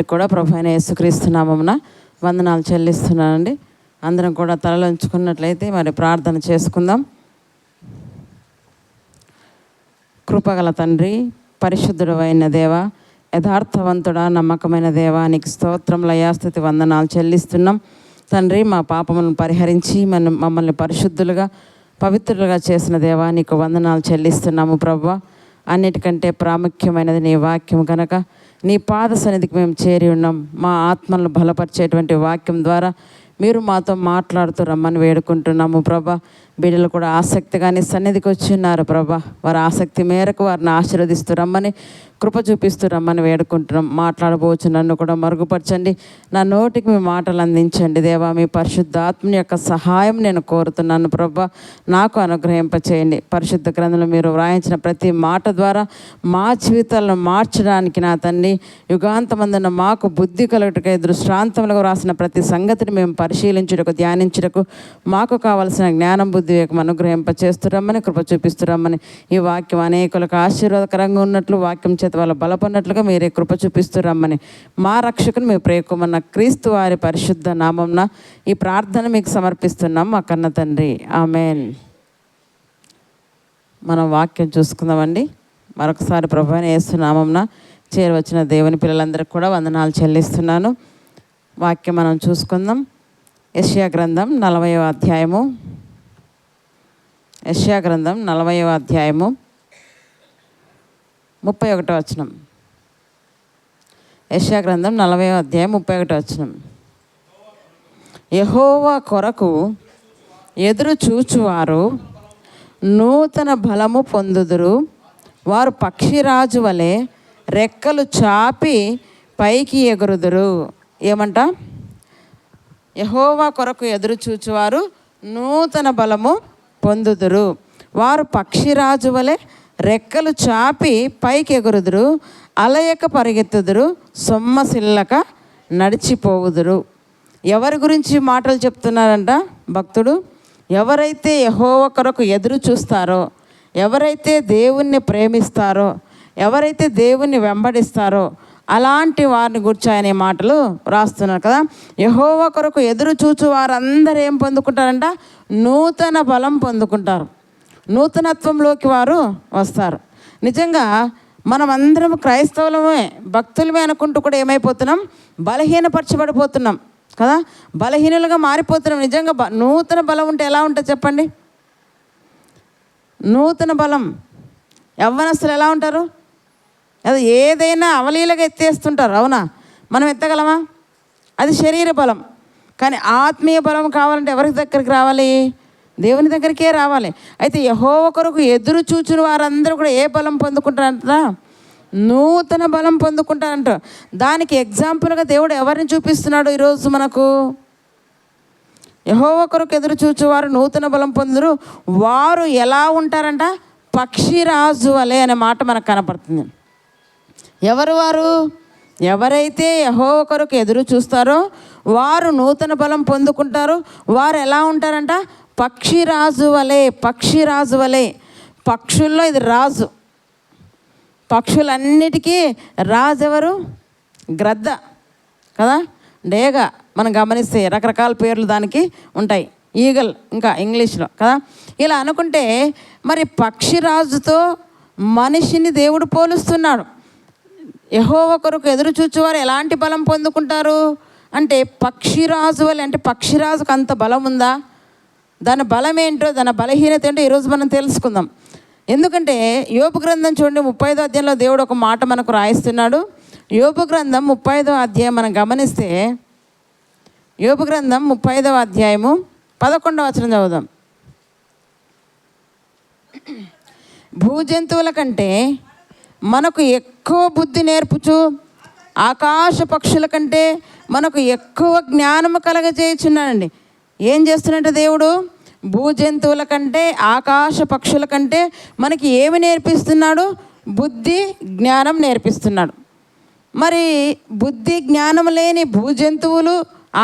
అందరికి కూడా ప్రభు అయిన యేసుక్రీస్తు నామమున వందనాలు చెల్లిస్తున్నానండి. అందరం కూడా తలలో ఉంచుకున్నట్లయితే మరి ప్రార్థన చేసుకుందాం. కృపగల తండ్రి, పరిశుద్ధుడు అయిన దేవ, యథార్థవంతుడా, నమ్మకమైన దేవానికి స్తోత్రములయ్యా, స్తుతి వందనాలు చెల్లిస్తున్నాం తండ్రి. మా పాపములను పరిహరించి మమ్మల్ని పరిశుద్ధులుగా పవిత్రులుగా చేసిన దేవానికి వందనాలు చెల్లిస్తున్నాము ప్రభువా. అన్నిటికంటే ప్రాముఖ్యమైనది నీ వాక్యం కనుక నీ పాద సన్నిధికి మేము చేరి ఉన్నాం. మా ఆత్మలను బలపరిచేటువంటి వాక్యం ద్వారా మీరు మాతో మాట్లాడుతూ రమ్మని వేడుకుంటున్నాము ప్రభా. బిడ్డలు కూడా ఆసక్తిగానే సన్నిధికి వచ్చి ఉన్నారు ప్రభా. వారి ఆసక్తి మేరకు వారిని ఆశీర్వదిస్తూ రమ్మని, కృప చూపిస్తూ రమ్మని వేడుకుంటున్నాం. మాట్లాడబోచు నన్ను కూడా మరుగుపరచండి, నా నోటికి మీ మాటలు అందించండి దేవా. మీ పరిశుద్ధాత్మని యొక్క సహాయం నేను కోరుతున్నాను ప్రభా. నాకు అనుగ్రహింపచేయండి. పరిశుద్ధ గ్రంథంలో మీరు వ్రాయించిన ప్రతి మాట ద్వారా మా జీవితాలను మార్చడానికి నా తండ్రి, యుగాంతమందున మాకు బుద్ధి కలుగుటకై దృష్టాంతములకు రాసిన ప్రతి సంగతిని మేము పరిశీలించుటకు, ధ్యానించుటకు మాకు కావలసిన జ్ఞానం, బుద్ధి వివేకం అనుగ్రహింపచేస్తురమ్మని, కృప చూపిస్తురమ్మని, ఈ వాక్యం అనేకులకు ఆశీర్వాదకరంగా ఉన్నట్లు, వాక్యం చేత వాళ్ళు బలపడినట్లుగా మీరే కృప చూపిస్తురమ్మని, మా రక్షకుని మీ ప్రియకుమన్న క్రీస్తు వారి పరిశుద్ధ నామంన ఈ ప్రార్థన మీకు సమర్పిస్తున్నాం మా కన్న తండ్రి, ఆమెన్. మనం వాక్యం చూసుకుందామండి. మరొకసారి ప్రభువైన యేసు నామంన చేరవచ్చిన దేవుని పిల్లలందరికీ కూడా వందనాలు చెల్లిస్తున్నాను. వాక్యం మనం చూసుకుందాం. యెషయా గ్రంథం 40వ అధ్యాయము. యెషయా గ్రంథం 40వ అధ్యాయము 31వ వచనం. యెషయా గ్రంథం 40వ అధ్యాయం 31వ వచనం. యెహోవా కొరకు ఎదురు చూచువారు నూతన బలము పొందుదురు, వారు పక్షిరాజు వలె రెక్కలు చాపి పైకి ఎగురుదురు. ఏమంట? యెహోవా కొరకు ఎదురు చూచువారు నూతన బలము పొందుదురు, వారు పక్షిరాజు వలె రెక్కలు చాపి పైకి ఎగురుదురు, అలయక పరిగెత్తుదురు, సొమ్మసిల్లక నడిచిపోవుదురు. ఎవరి గురించి మాటలు చెప్తున్నారంట భక్తుడు? ఎవరైతే యెహోవా కొరకు ఎదురు చూస్తారో, ఎవరైతే దేవుణ్ణి ప్రేమిస్తారో, ఎవరైతే దేవుణ్ణి వెంబడిస్తారో అలాంటి వారిని గురించి ఆయన మాటలు రాస్తున్నారు కదా. యెహోవా కొరకు ఎదురు చూచు వారందరూ ఏం పొందుకుంటారంట? నూతన బలం పొందుకుంటారు. నూతనత్వంలోకి వారు వస్తారు. నిజంగా మనం అందరం క్రైస్తవులమే, భక్తులమే అనుకుంటూ కూడా ఏమైపోతున్నాం? బలహీనపరచబడిపోతున్నాం కదా, బలహీనులుగా మారిపోతున్నాం. నిజంగా నూతన బలం ఉంటే ఎలా ఉంటుంది చెప్పండి? నూతన బలం యవ్వనస్తులు ఎలా ఉంటారు? అది ఏదైనా అవలీలగా ఎత్తేస్తుంటారు, అవునా? మనం ఎత్తగలమా? అది శరీర బలం. కానీ ఆత్మీయ బలం కావాలంటే ఎవరి దగ్గరికి రావాలి? దేవుని దగ్గరికే రావాలి. అయితే యెహోవా కొరకు ఎదురు చూచిన వారందరూ కూడా ఏ బలం పొందుకుంటారంట? నూతన బలం పొందుకుంటారంట. దానికి ఎగ్జాంపుల్గా దేవుడు ఎవరిని చూపిస్తున్నాడు ఈరోజు మనకు? యెహోవా కొరకు ఎదురు చూచువారు నూతన బలం పొందురు, వారు ఎలా ఉంటారంట? పక్షిరాజు వలె అనే మాట మనకు కనపడుతుంది. ఎవరు వారు? ఎవరైతే యెహోవా కొరకు ఎదురు చూస్తారో వారు నూతన బలం పొందుకుంటారు. వారు ఎలా ఉంటారంట? పక్షిరాజు వలె. పక్షిరాజు వలె. పక్షుల్లో ఇది రాజు. పక్షులన్నిటికీ రాజు ఎవరు? గ్రద్ద కదా, డేగ. మనం గమనిస్తే రకరకాల పేర్లు దానికి ఉంటాయి. ఈగల్ ఇంకా ఇంగ్లీష్లో కదా. ఇలా అనుకుంటే మరి పక్షిరాజుతో మనిషిని దేవుడు పోలుస్తున్నాడు. యెహోవా కొరకు ఎదురు చూచేవారు ఎలాంటి బలం పొందుకుంటారు అంటే పక్షిరాజు వలె. అంటే పక్షిరాజుకు అంత బలం ఉందా? దాని బలం ఏంటో, దాని బలహీనత ఏంటో ఈరోజు మనం తెలుసుకుందాం. ఎందుకంటే యోబు గ్రంథం చూడండి, 35వ అధ్యాయంలో దేవుడు ఒక మాట మనకు రాయిస్తున్నాడు. యోబు గ్రంథం 35వ అధ్యాయం మనం గమనిస్తే, యోబు గ్రంథం 35వ అధ్యాయము 11వ వచనం చదువుదాం. భూజంతువుల కంటే మనకు ఎక్కువ బుద్ధి నేర్పుచు, ఆకాశ పక్షుల కంటే మనకు ఎక్కువ జ్ఞానము కలగజేయుచున్నాడండి. ఏం చేస్తున్నట్టు దేవుడు? భూజంతువుల కంటే, ఆకాశ పక్షుల కంటే మనకి ఏమి నేర్పిస్తున్నాడు? బుద్ధి జ్ఞానం నేర్పిస్తున్నాడు. మరి బుద్ధి జ్ఞానం లేని భూజంతువులు,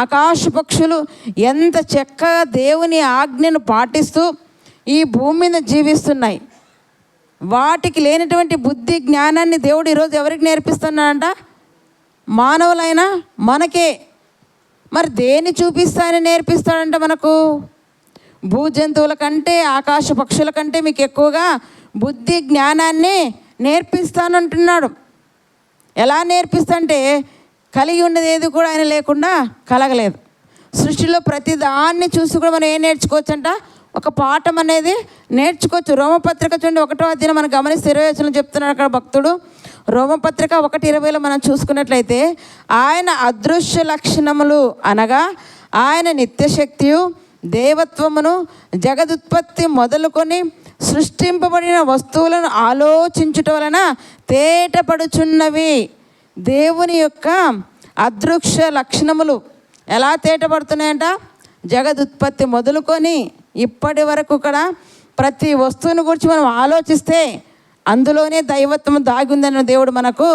ఆకాశ పక్షులు ఎంత చక్కగా దేవుని ఆజ్ఞను పాటిస్తూ ఈ భూమి మీద జీవిస్తున్నాయి. వాటికి లేనటువంటి బుద్ధి జ్ఞానాన్ని దేవుడు ఈరోజు ఎవరికి నేర్పిస్తున్నాడంట? మానవులైనా మనకే. మరి దేన్ని చూపిస్తానని నేర్పిస్తాడంట మనకు? భూజంతువుల కంటే ఆకాశ పక్షుల కంటే మీకు ఎక్కువగా బుద్ధి జ్ఞానాన్ని నేర్పిస్తానంటున్నాడు. ఎలా నేర్పిస్తంటే కలిగి ఉన్నది ఏది కూడా ఆయన లేకుండా కలగలేదు. సృష్టిలో ప్రతి దాన్ని చూసి కూడా మనం ఏం నేర్చుకోవచ్చు అంట? ఒక పాఠం అనేది నేర్చుకోవచ్చు. రోమపత్రిక చూడండి 1వ అధ్యాయం మనం గమనిస్తే 20 వచనం చెప్తున్నాడు అక్కడ భక్తుడు. రోమపత్రిక 1:20లో మనం చూసుకున్నట్లయితే ఆయన అదృశ్య లక్షణములు అనగా ఆయన నిత్యశక్తియు దేవత్వమును జగదుత్పత్తి మొదలుకొని సృష్టింపబడిన వస్తువులను ఆలోచించుట వలన తేటపడుచున్నవి. దేవుని యొక్క అదృశ్య లక్షణములు ఎలా తేటపడుతున్నాయంట? జగదుత్పత్తి మొదలుకొని ఇప్పటి వరకు కూడా ప్రతి వస్తువుని గురించి మనం ఆలోచిస్తే అందులోనే దైవత్వం దాగి ఉందని దేవుడు మనకు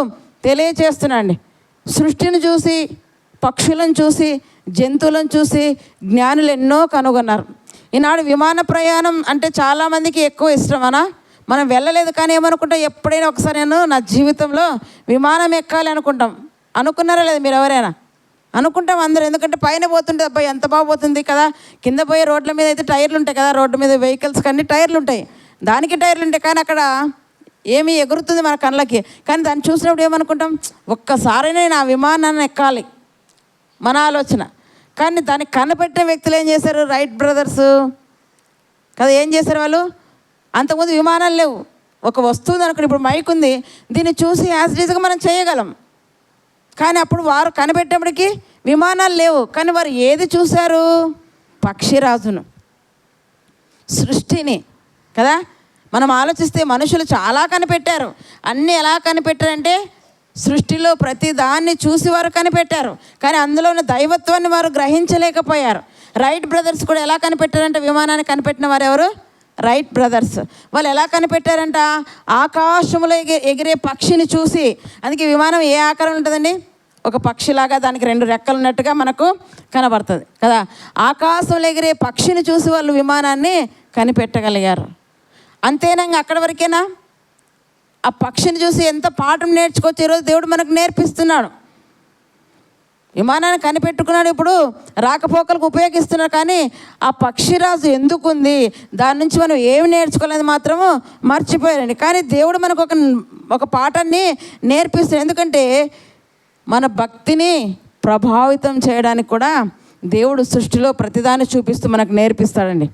తెలియచేస్తున్నాడు. సృష్టిని చూసి, పక్షులను చూసి, జంతువులను చూసి జ్ఞానులు ఎన్నో కనుగొన్నారు. ఈనాడు విమాన ప్రయాణం అంటే చాలామందికి ఎక్కువ ఇష్టమనా? మనం వెళ్ళలేదు కానీ ఏమనుకుంటాం, ఎప్పుడైనా ఒకసారి నేను నా జీవితంలో విమానం ఎక్కాలి అనుకుంటాం. అనుకున్నారా లేదు మీరు ఎవరైనా? అనుకుంటాం అందరూ. ఎందుకంటే పైన పోతుంటే అబ్బాయి ఎంత బాగుపోతుంది కదా, కింద పోయే రోడ్ల మీద అయితే టైర్లు ఉంటాయి కదా, రోడ్డు మీద వెహికల్స్కి అన్ని టైర్లు ఉంటాయి, దానికి టైర్లు ఉంటాయి, కానీ అక్కడ ఏమి ఎగురుతుంది మన కళ్ళకి. కానీ దాన్ని చూసినప్పుడు ఏమనుకుంటాం, ఒక్కసారైనా నేను ఆ విమానాన్ని ఎక్కాలి మన ఆలోచన. కానీ దానికి కనిపెట్టిన వ్యక్తులు ఏం చేశారు? రైట్ బ్రదర్స్ కదా. ఏం చేశారు వాళ్ళు? అంతకుముందు విమానాలు లేవు, ఒక వస్తువు అనుకుని, ఇప్పుడు మైక్ ఉంది, దీన్ని చూసి యాజ్ ఈజ్గా మనం చేయగలం. కానీ అప్పుడు వారు కనిపెట్టేప్పటికీ విమానాలు లేవు. కానీ వారు ఏది చూశారు? పక్షిరాజును, సృష్టిని కదా. మనం ఆలోచిస్తే మనుషులు చాలా కనిపెట్టారు. అన్నీ ఎలా కనిపెట్టారంటే సృష్టిలో ప్రతి దాన్ని చూసి వారు కనిపెట్టారు. కానీ అందులో ఉన్న దైవత్వాన్ని వారు గ్రహించలేకపోయారు. రైట్ బ్రదర్స్ కూడా ఎలా కనిపెట్టారంటే, విమానాన్ని కనిపెట్టిన వారు ఎవరు? Right brothers. వాళ్ళు ఎలా కనిపెట్టారంట? ఆకాశంలో ఎగిరే పక్షిని చూసి. అందుకే విమానం ఏ ఆకారం ఉంటుందండి? ఒక పక్షిలాగా దానికి 2 రెక్కలు ఉన్నట్టుగా మనకు కనబడుతుంది కదా. ఆకాశంలో ఎగిరే పక్షిని చూసి వాళ్ళు విమానాన్ని కనిపెట్టగలిగారు. అంతేనంగా అక్కడ వరకేనా? ఆ పక్షిని చూసి ఎంత పాఠం నేర్చుకోవచ్చు ఈరోజు దేవుడు మనకు నేర్పిస్తున్నాడు. విమానాన్ని కనిపెట్టుకున్నాడు, ఇప్పుడు రాకపోకలకు ఉపయోగిస్తున్నారు. కానీ ఆ పక్షిరాజు ఎందుకుంది, దాని నుంచి మనం ఏమి నేర్చుకోలేదు మాత్రము మర్చిపోయారండి. కానీ దేవుడు మనకు ఒక పాఠాన్ని నేర్పిస్తున్నాడు. ఎందుకంటే మన భక్తిని ప్రభావితం చేయడానికి కూడా దేవుడు సృష్టిలో ప్రతిదాన్ని చూపిస్తూ మనకు నేర్పిస్తాడండి.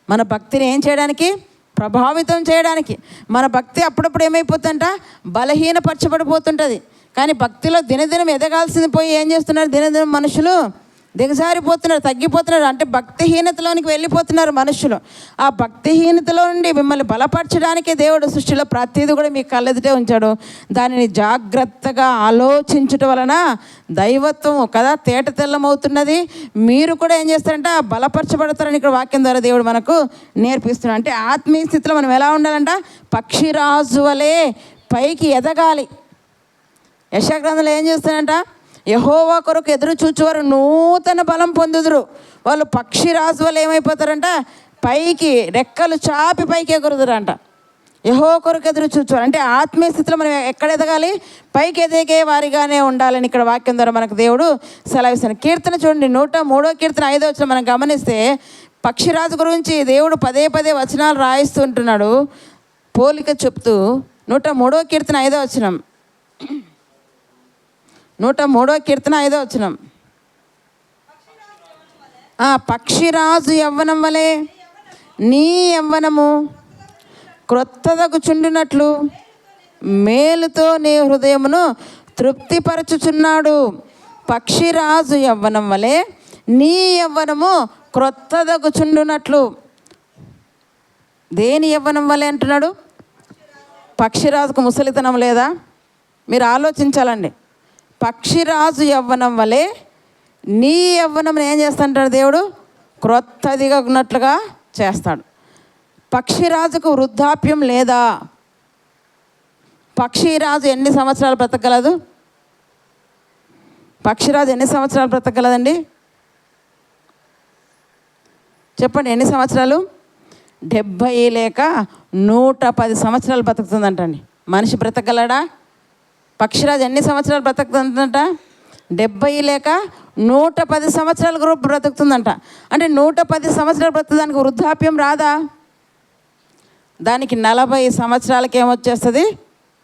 మన భక్తిని ఏం చేయడానికి? ప్రభావితం చేయడానికి. మన భక్తి అప్పుడప్పుడు ఏమైపోతుందంట? బలహీనపరచబడిపోతుంటుంది. కానీ భక్తిలో దినదినం ఎదగాల్సింది పోయి ఏం చేస్తున్నారు? దినదినం మనుషులు దిగజారిపోతున్నారు, తగ్గిపోతున్నారు. అంటే భక్తిహీనతలోనికి వెళ్ళిపోతున్నారు మనుషులు. ఆ భక్తిహీనతలో నుండి మిమ్మల్ని బలపరచడానికే దేవుడు సృష్టిలో ప్రతిదీ కూడా మీ కళ్ళెదుటే ఉంచాడు. దానిని జాగ్రత్తగా ఆలోచించటం వలన దైవత్వం కదా తేట తెల్లమవుతున్నది. మీరు కూడా ఏం చేస్తారంటే బలపరచబడతారని ఇక్కడ వాక్యం ద్వారా దేవుడు మనకు నేర్పిస్తున్నాడు. అంటే ఆత్మీయ స్థితిలో మనం ఎలా ఉండాలంట? పక్షిరాజు వలె పైకి ఎదగాలి. యెషయా గ్రంథంలో ఏం చేస్తారంట? యెహోవా కొరకు ఎదురు చూచువారు నూతన బలం పొందుదురు. వాళ్ళు పక్షిరాజు వల్ల ఏమైపోతారంట? పైకి రెక్కలు చాపి పైకి ఎగురుదురంట. యెహోవా కొరకు ఎదురు చూచువారు అంటే ఆత్మీయ స్థితిలో మనం ఎక్కడ ఎదగాలి? పైకి ఎదిగే వారిగానే ఉండాలని ఇక్కడ వాక్యం ద్వారా మనకు దేవుడు సెలవిస్తాడు. కీర్తన చూడండి, 103వ కీర్తన 5వ వచనం మనం గమనిస్తే పక్షిరాజు గురించి దేవుడు పదే వచనాలు రాయిస్తూ ఉంటున్నాడు, పోలిక చెప్తూ. 103వ కీర్తన 5వ వచనం, 103వ కీర్తన 5వ వచనం. పక్షిరాజు యవ్వనం వలె నీ యవ్వనము క్రొత్తదగుచుండునట్లు మేలుతో నీ హృదయమును తృప్తిపరచుచున్నాడు. పక్షిరాజు యవ్వనం వలె నీ యవ్వనము క్రొత్తదగుచుండునట్లు. దేని యవ్వనం వలె అంటున్నాడు? పక్షిరాజుకు ముసలితనం లేదా? మీరు ఆలోచించాలండి. పక్షిరాజు యవ్వనం వలె నీ యవ్వనం ఏం చేస్తాడు దేవుడు? క్రొత్తదిగా ఉన్నట్లుగా చేస్తాడు. పక్షిరాజుకు వృద్ధాప్యం లేదా? పక్షిరాజు ఎన్ని సంవత్సరాలు బ్రతకగలదు? పక్షిరాజు ఎన్ని సంవత్సరాలు బ్రతకగలదండి? చెప్పండి, ఎన్ని సంవత్సరాలు? 70 లేక 110 సంవత్సరాలు బ్రతుకుతుందంటండి. మనిషి బ్రతకగలడా? పక్షిరాజు ఎన్ని సంవత్సరాలు బ్రతుకుతుందంట? 70 లేక 110 సంవత్సరాల గ్రూప్ బ్రతుకుతుందంట. అంటే 110 సంవత్సరాలు బ్రతుకుతానికి వృద్ధాప్యం రాదా? దానికి 40 సంవత్సరాలకి ఏమొచ్చేస్తుంది?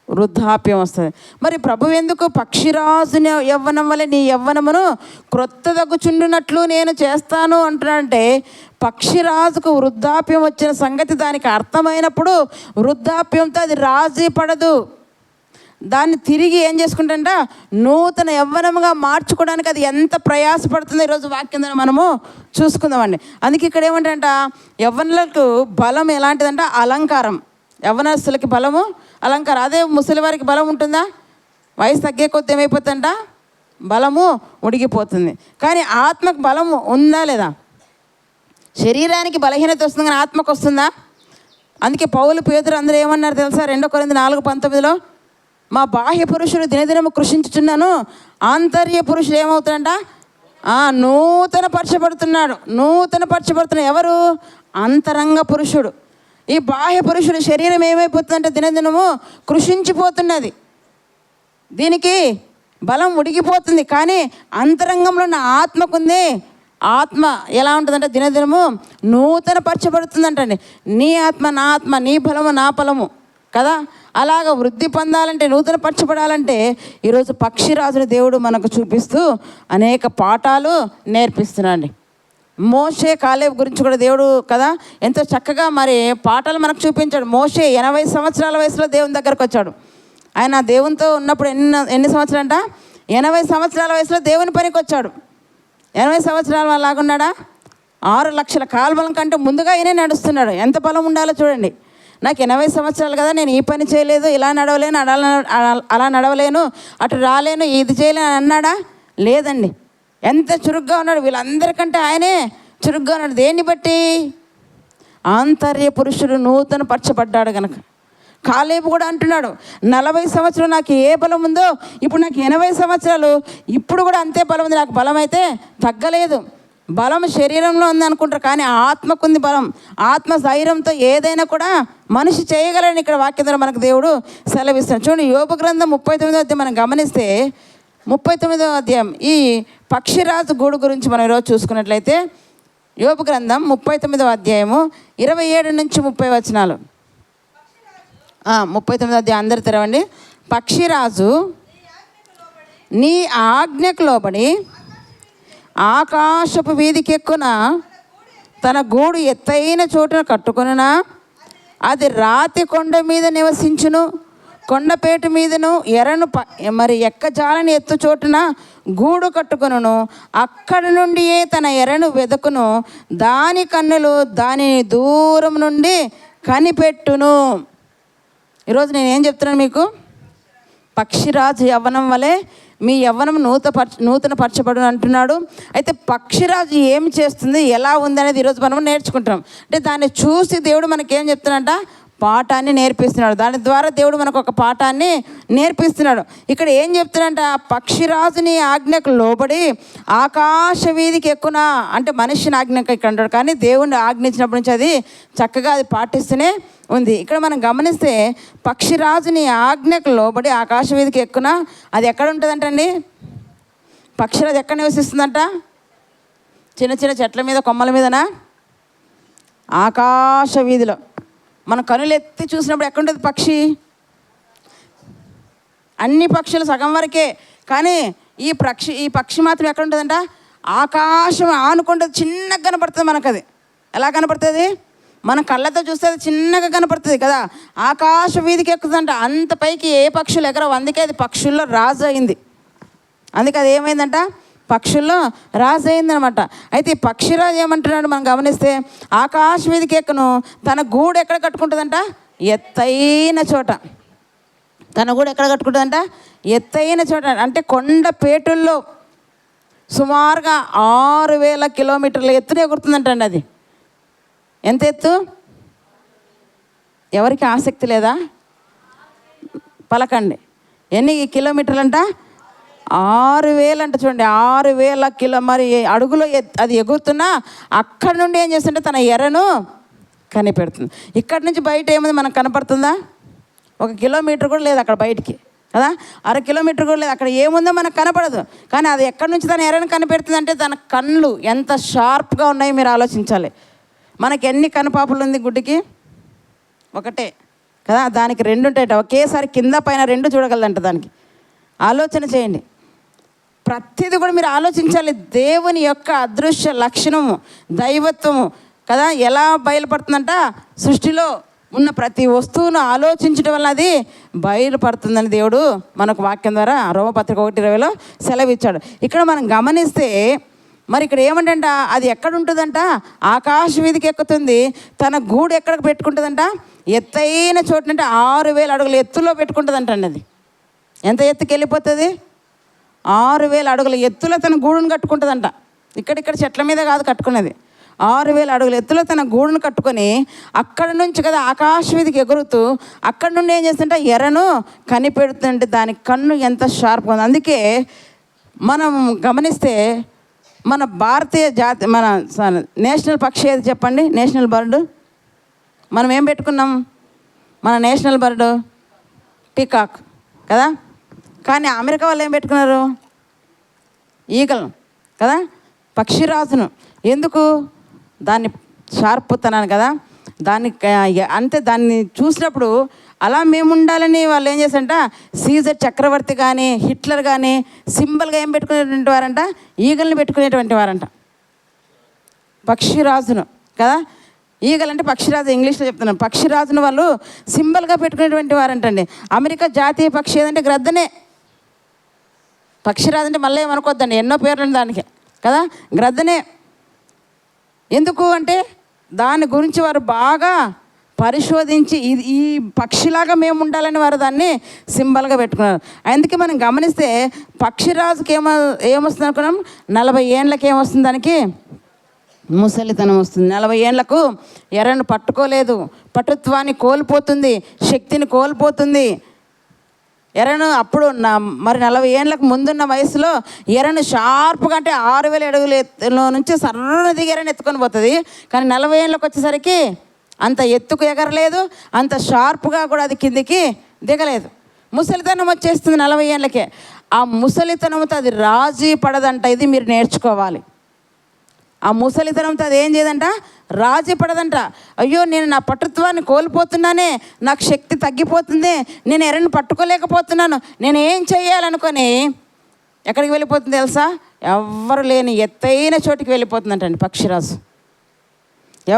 వృద్ధాప్యం వస్తుంది. మరి ప్రభు ఎందుకు పక్షిరాజుని యవ్వనం వల్ల నీ యవ్వనమును క్రొత్త దగ్గుచుండునట్లు నేను చేస్తాను అంటున్నాడంటే, పక్షిరాజుకు వృద్ధాప్యం వచ్చిన సంగతి దానికి అర్థమైనప్పుడు వృద్ధాప్యంతో అది రాజీ పడదు. దాన్ని తిరిగి ఏం చేసుకుంటుంట? నూతన యవ్వనముగా మార్చుకోవడానికి అది ఎంత ప్రయాసపడుతుందో ఈరోజు వాక్యం ద్వారా మనము చూసుకుందామండి. అందుకే ఇక్కడ ఏమంటంట, యవ్వనులకు బలం ఎలాంటిదంట? అలంకారం. యవ్వనస్తులకి బలము అలంకారం. అదే ముసలి వారికి బలం ఉంటుందా? వయసు తగ్గే కొద్ది ఏమైపోతుందంట? బలము ఉడిగిపోతుంది. కానీ ఆత్మకు బలము ఉందా లేదా? శరీరానికి బలహీనత వస్తుంది కానీ ఆత్మకు వస్తుందా? అందుకే పౌలు, పేతురు అందరూ ఏమన్నారు తెలుసా? 2 కొరింథీ 4:19 మా బాహ్య పురుషుడు దినదినము కృషించుచున్నాను, ఆంతర్య పురుషుడు ఏమవుతాడంట? నూతన పరచబడుతున్నాడు. ఎవరు? అంతరంగ పురుషుడు. ఈ బాహ్య పురుషుడు శరీరం ఏమైపోతుందంటే దినదినము కృషించిపోతున్నది, దీనికి బలం ఉడిగిపోతుంది. కానీ అంతరంగంలో ఉన్న ఆత్మకుంది. ఆత్మ ఎలా ఉంటుందంటే దినదినము నూతన పరచబడుతుందంటండి. నీ ఆత్మ నా ఆత్మ, నీ బలము నా బలము కదా. అలాగ వృద్ధి పొందాలంటే, నూతన పరచబడాలంటే ఈరోజు పక్షిరాజుని దేవుడు మనకు చూపిస్తూ అనేక పాఠాలు నేర్పిస్తున్నాడు. మోషే, కాలేబు గురించి కూడా దేవుడు కదా ఎంతో చక్కగా మరి పాఠాలు మనకు చూపించాడు. మోషే 80 సంవత్సరాల వయసులో దేవుని దగ్గరకు వచ్చాడు. ఆయన దేవునితో ఉన్నప్పుడు ఎన్ని సంవత్సరాలు అంట? 80 సంవత్సరాల వయసులో దేవుని పనికి వచ్చాడు. 80 సంవత్సరాలు అలాగున్నాడా? 6 లక్షల కాల్బలం కంటే ముందుగా ఈయనే నడుస్తున్నాడు. ఎంత బలం ఉండాలో చూడండి. నాకు 80 సంవత్సరాలు కదా, నేను ఈ పని చేయలేదు, ఇలా నడవలేను, అలా నడవలేను, అటు రాలేను, ఇది చేయలేను అని అన్నాడా? లేదండి. ఎంత చురుగ్గా ఉన్నాడు. వీళ్ళందరికంటే ఆయనే చురుగ్గా ఉన్నాడు. దేన్ని బట్టి? ఆంతర్య పురుషుడు నూతన పరచబడ్డాడు కనుక. కాలేబు కూడా అంటున్నాడు, 40 సంవత్సరాలు నాకు ఏ బలం ఉందో ఇప్పుడు నాకు 80 సంవత్సరాలు, ఇప్పుడు కూడా అంతే బలం ఉంది. నాకు బలం అయితే తగ్గలేదు. బలం శరీరంలో ఉంది అనుకుంటారు, కానీ ఆత్మకుంది బలం. ఆత్మ ధైర్యంతో ఏదైనా కూడా మనిషి చేయగలని ఇక్కడ వాక్యం ద్వారా మనకు దేవుడు సెలవిస్తాడు. చూడండి, యోబు గ్రంథం 39వ అధ్యాయం మనం గమనిస్తే 39వ అధ్యాయం ఈ పక్షిరాజు గూడు గురించి మనం ఈరోజు చూసుకున్నట్లయితే, యోబు గ్రంథం 39వ అధ్యాయము 27 నుంచి 30 వచనాలు. 39వ అధ్యాయం అందరు తెరవండి. పక్షిరాజు నీ ఆజ్ఞకు లోబడి ఆకాశపు వీధికెక్కున తన గూడు ఎత్తైన చోటున కట్టుకొనునా, అది రాతి కొండ మీద నివసించును, కొండపేట మీదను ఎరను మరి ఎక్కజాలని ఎత్తు చోటున గూడు కట్టుకొనును, అక్కడి నుండియే తన ఎరను వెదకును, దాని కన్నులు దానిని దూరం నుండి కనిపెట్టును. ఈరోజు నేనేం చెప్తున్నాను మీకు? పక్షిరాజు యవ్వనం వలె మీ యవ్వనం నూతన పరచబడు అంటున్నాడు. అయితే పక్షిరాజు ఏం చేస్తుంది, ఎలా ఉంది అనేది ఈరోజు మనం నేర్చుకుంటాం. అంటే దాన్ని చూసి దేవుడు మనకేం చెప్తున్నాడంట? పాఠాన్ని నేర్పిస్తున్నాడు. దాని ద్వారా దేవుడు మనకు ఒక పాఠాన్ని నేర్పిస్తున్నాడు. ఇక్కడ ఏం చెప్తున్నాడంట? పక్షిరాజుని ఆజ్ఞకు లోబడి ఆకాశ వీధికి ఎక్కునా, అంటే మనిషిని ఆజ్ఞకు ఇక్కడ అంటాడు, కానీ దేవుడిని ఆజ్ఞించినప్పటి నుంచి అది చక్కగా అది పాటిస్తూనే ఉంది. ఇక్కడ మనం గమనిస్తే పక్షిరాజుని ఆజ్ఞకు లోబడి ఆకాశ వీధికి ఎక్కునా, అది ఎక్కడ ఉంటుందంటండి? పక్షిరాజు ఎక్కడ నివసిస్తుందంట? చిన్న చిన్న చెట్ల మీద, కొమ్మల మీదనా? ఆకాశ వీధిలో. మనం కనులు ఎత్తి చూసినప్పుడు ఎక్కడుంటుంది పక్షి? అన్ని పక్షులు సగం వరకే, కానీ ఈ పక్షి మాత్రం ఎక్కడ ఉంటుందంట? ఆకాశం ఆనుకుంటుంది, చిన్నగా కనపడుతుంది మనకు. అది ఎలా కనపడుతుంది? మన కళ్ళతో చూస్తే అది చిన్నగా కనపడుతుంది కదా. ఆకాశ వీధికి ఎక్కుతుందంట. అంత పైకి ఏ పక్షులు ఎగరవు. అందుకే అది పక్షుల్లో రాజు అయింది. అందుకే అది ఏమైందంట? పక్షుల్లో రాజు అయిందనమాట. అయితే ఈ పక్షిరాజు ఏమంటున్నాడు మనం గమనిస్తే, ఆకాశ వీధికి ఎక్కును, తన గూడు ఎక్కడ కట్టుకుంటుందంట? ఎత్తైన చోట. తన గూడు ఎక్కడ కట్టుకుంటుందంట? ఎత్తైన చోట. అంటే కొండపేటుల్లో సుమారుగా 6000 కిలోమీటర్ల ఎత్తున ఎగురుతుందంటండి. అది ఎంత ఎత్తు? ఎవరికి ఆసక్తి లేదా? పలకండి. ఎన్ని కిలోమీటర్లు అంట? 6000 అంట. చూడండి, 6000 కిలో మరి అడుగులో అది ఎగురుతున్నా అక్కడి నుండి ఏం చేస్తుంటే తన ఎరను కనిపెడుతుంది. ఇక్కడి నుంచి బయట ఏముంది మనకు కనపడుతుందా? 1 కిలోమీటర్ కూడా లేదు అక్కడ బయటికి కదా, 1/2 కిలోమీటర్ కూడా లేదు. అక్కడ ఏముందో మనకు కనపడదు, కానీ అది ఎక్కడి నుంచి తన ఎరని కనిపెడుతుంది అంటే తన కళ్ళు ఎంత షార్ప్గా ఉన్నాయి మీరు ఆలోచించాలి. మనకి ఎన్ని కనుపాపులు ఉంది గుడ్డికి? ఒకటే కదా, దానికి 2 ఉంటాయట. ఒకేసారి కింద పైన 2 చూడగలదంట. దానికి ఆలోచన చేయండి. ప్రతిదీ కూడా మీరు ఆలోచించాలి. దేవుని యొక్క అదృశ్య లక్షణము, దైవత్వము కదా ఎలా బయలుపడుతుందంట, సృష్టిలో ఉన్న ప్రతి వస్తువును ఆలోచించడం వల్ల అది బయలుపడుతుందని దేవుడు మనకు వాక్యం ద్వారా రోమపత్రిక 1:20 సెలవిచ్చాడు. ఇక్కడ మనం గమనిస్తే మరి ఇక్కడ ఏమంటంట, అది ఎక్కడ ఉంటుందంట, ఆకాశ వీధికి ఎక్కుతుంది. తన గూడు ఎక్కడికి పెట్టుకుంటుందంట, ఎత్తైన చోటునంటే 6000 అడుగుల ఎత్తులో పెట్టుకుంటుందంట అండి. అది ఎంత ఎత్తుకి వెళ్ళిపోతుంది? 6000 అడుగుల ఎత్తులో తన గూడును కట్టుకుంటుందంట. ఇక్కడిక్కడ చెట్ల మీద కాదు కట్టుకునేది, 6000 అడుగుల ఎత్తులో తన గూడును కట్టుకొని అక్కడ నుంచి కదా ఆకాశ వీధికి ఎగురుతూ అక్కడ నుండి ఏం చేస్తుంటే ఎరను కనిపెడుతుంటే దాని కన్ను ఎంత షార్ప్గా ఉంది. అందుకే మనం గమనిస్తే మన భారతీయ జాతి, మన నేషనల్ పక్షి ఏది చెప్పండి? నేషనల్ బర్డ్ మనం ఏం పెట్టుకున్నాం? మన నేషనల్ బర్డ్ పీకాక్ కదా, కానీ అమెరికా వాళ్ళు ఏం పెట్టుకున్నారు? ఈగల్ కదా, పక్షిరాజును. ఎందుకు? దాన్ని షార్పుతున్నాను కదా, దాన్ని అంతే. దాన్ని చూసినప్పుడు అలా మేము ఉండాలని వాళ్ళు ఏం చేశారంట, సీజర్ చక్రవర్తి కానీ హిట్లర్ కానీ సింబల్గా ఏం పెట్టుకునేటువంటి వారంట, ఈగల్ని పెట్టుకునేటువంటి వారంట, పక్షిరాజును కదా. ఈగల్ అంటే పక్షిరాజు, ఇంగ్లీష్లో చెప్తున్నాను. పక్షిరాజును వాళ్ళు సింబల్గా పెట్టుకునేటువంటి వారంటండి. అమెరికా జాతీయ పక్షి ఏదంటే గ్రద్దనే. పక్షిరాజు అంటే మళ్ళీ ఏమనుకోద్దండి, ఎన్నో పేర్లు దానికి కదా, గ్రద్దనే. ఎందుకు అంటే దాని గురించి వారు బాగా పరిశోధించి ఇది ఈ పక్షిలాగా మేము ఉండాలని వారు దాన్ని సింబల్గా పెట్టుకున్నారు. అందుకే మనం గమనిస్తే పక్షిరాజుకి ఏమొస్తుంది అనుకున్నాం, 40 ఏండ్లకి ఏమొస్తుంది, దానికి ముసలితనం వస్తుంది. 40 ఏండ్లకు ఎరను పట్టుకోలేదు, పటుత్వాన్ని కోల్పోతుంది, శక్తిని కోల్పోతుంది. ఎరను అప్పుడు మరి 40 ఏండ్లకు ముందున్న వయసులో ఎరను షార్ప్గా అంటే 6000 అడుగుల ఎత్తులో నుంచి సర్రను దిగి ఎరను ఎత్తుకొని పోతుంది. కానీ 40 ఏండ్లకు వచ్చేసరికి అంత ఎత్తుకు ఎగరలేదు, అంత షార్ప్గా కూడా అది కిందికి దిగలేదు. ముసలితనం వచ్చేస్తుంది 40 ఏండ్లకే. ఆ ముసలితనంతో అది రాజీ పడదంట. ఇది మీరు నేర్చుకోవాలి. ఆ ముసలితనంతో అది ఏం చేయదంట, రాజీ పడదంట. అయ్యో నేను నా పటుత్వాన్ని కోల్పోతున్నానే, నాకు శక్తి తగ్గిపోతుంది, నేను ఎరని పట్టుకోలేకపోతున్నాను, నేను ఏం చెయ్యాలనుకొని ఎక్కడికి వెళ్ళిపోతుంది తెలుసా? ఎవ్వరు లేని ఎత్తైన చోటికి వెళ్ళిపోతుందంటండి పక్షిరాజు.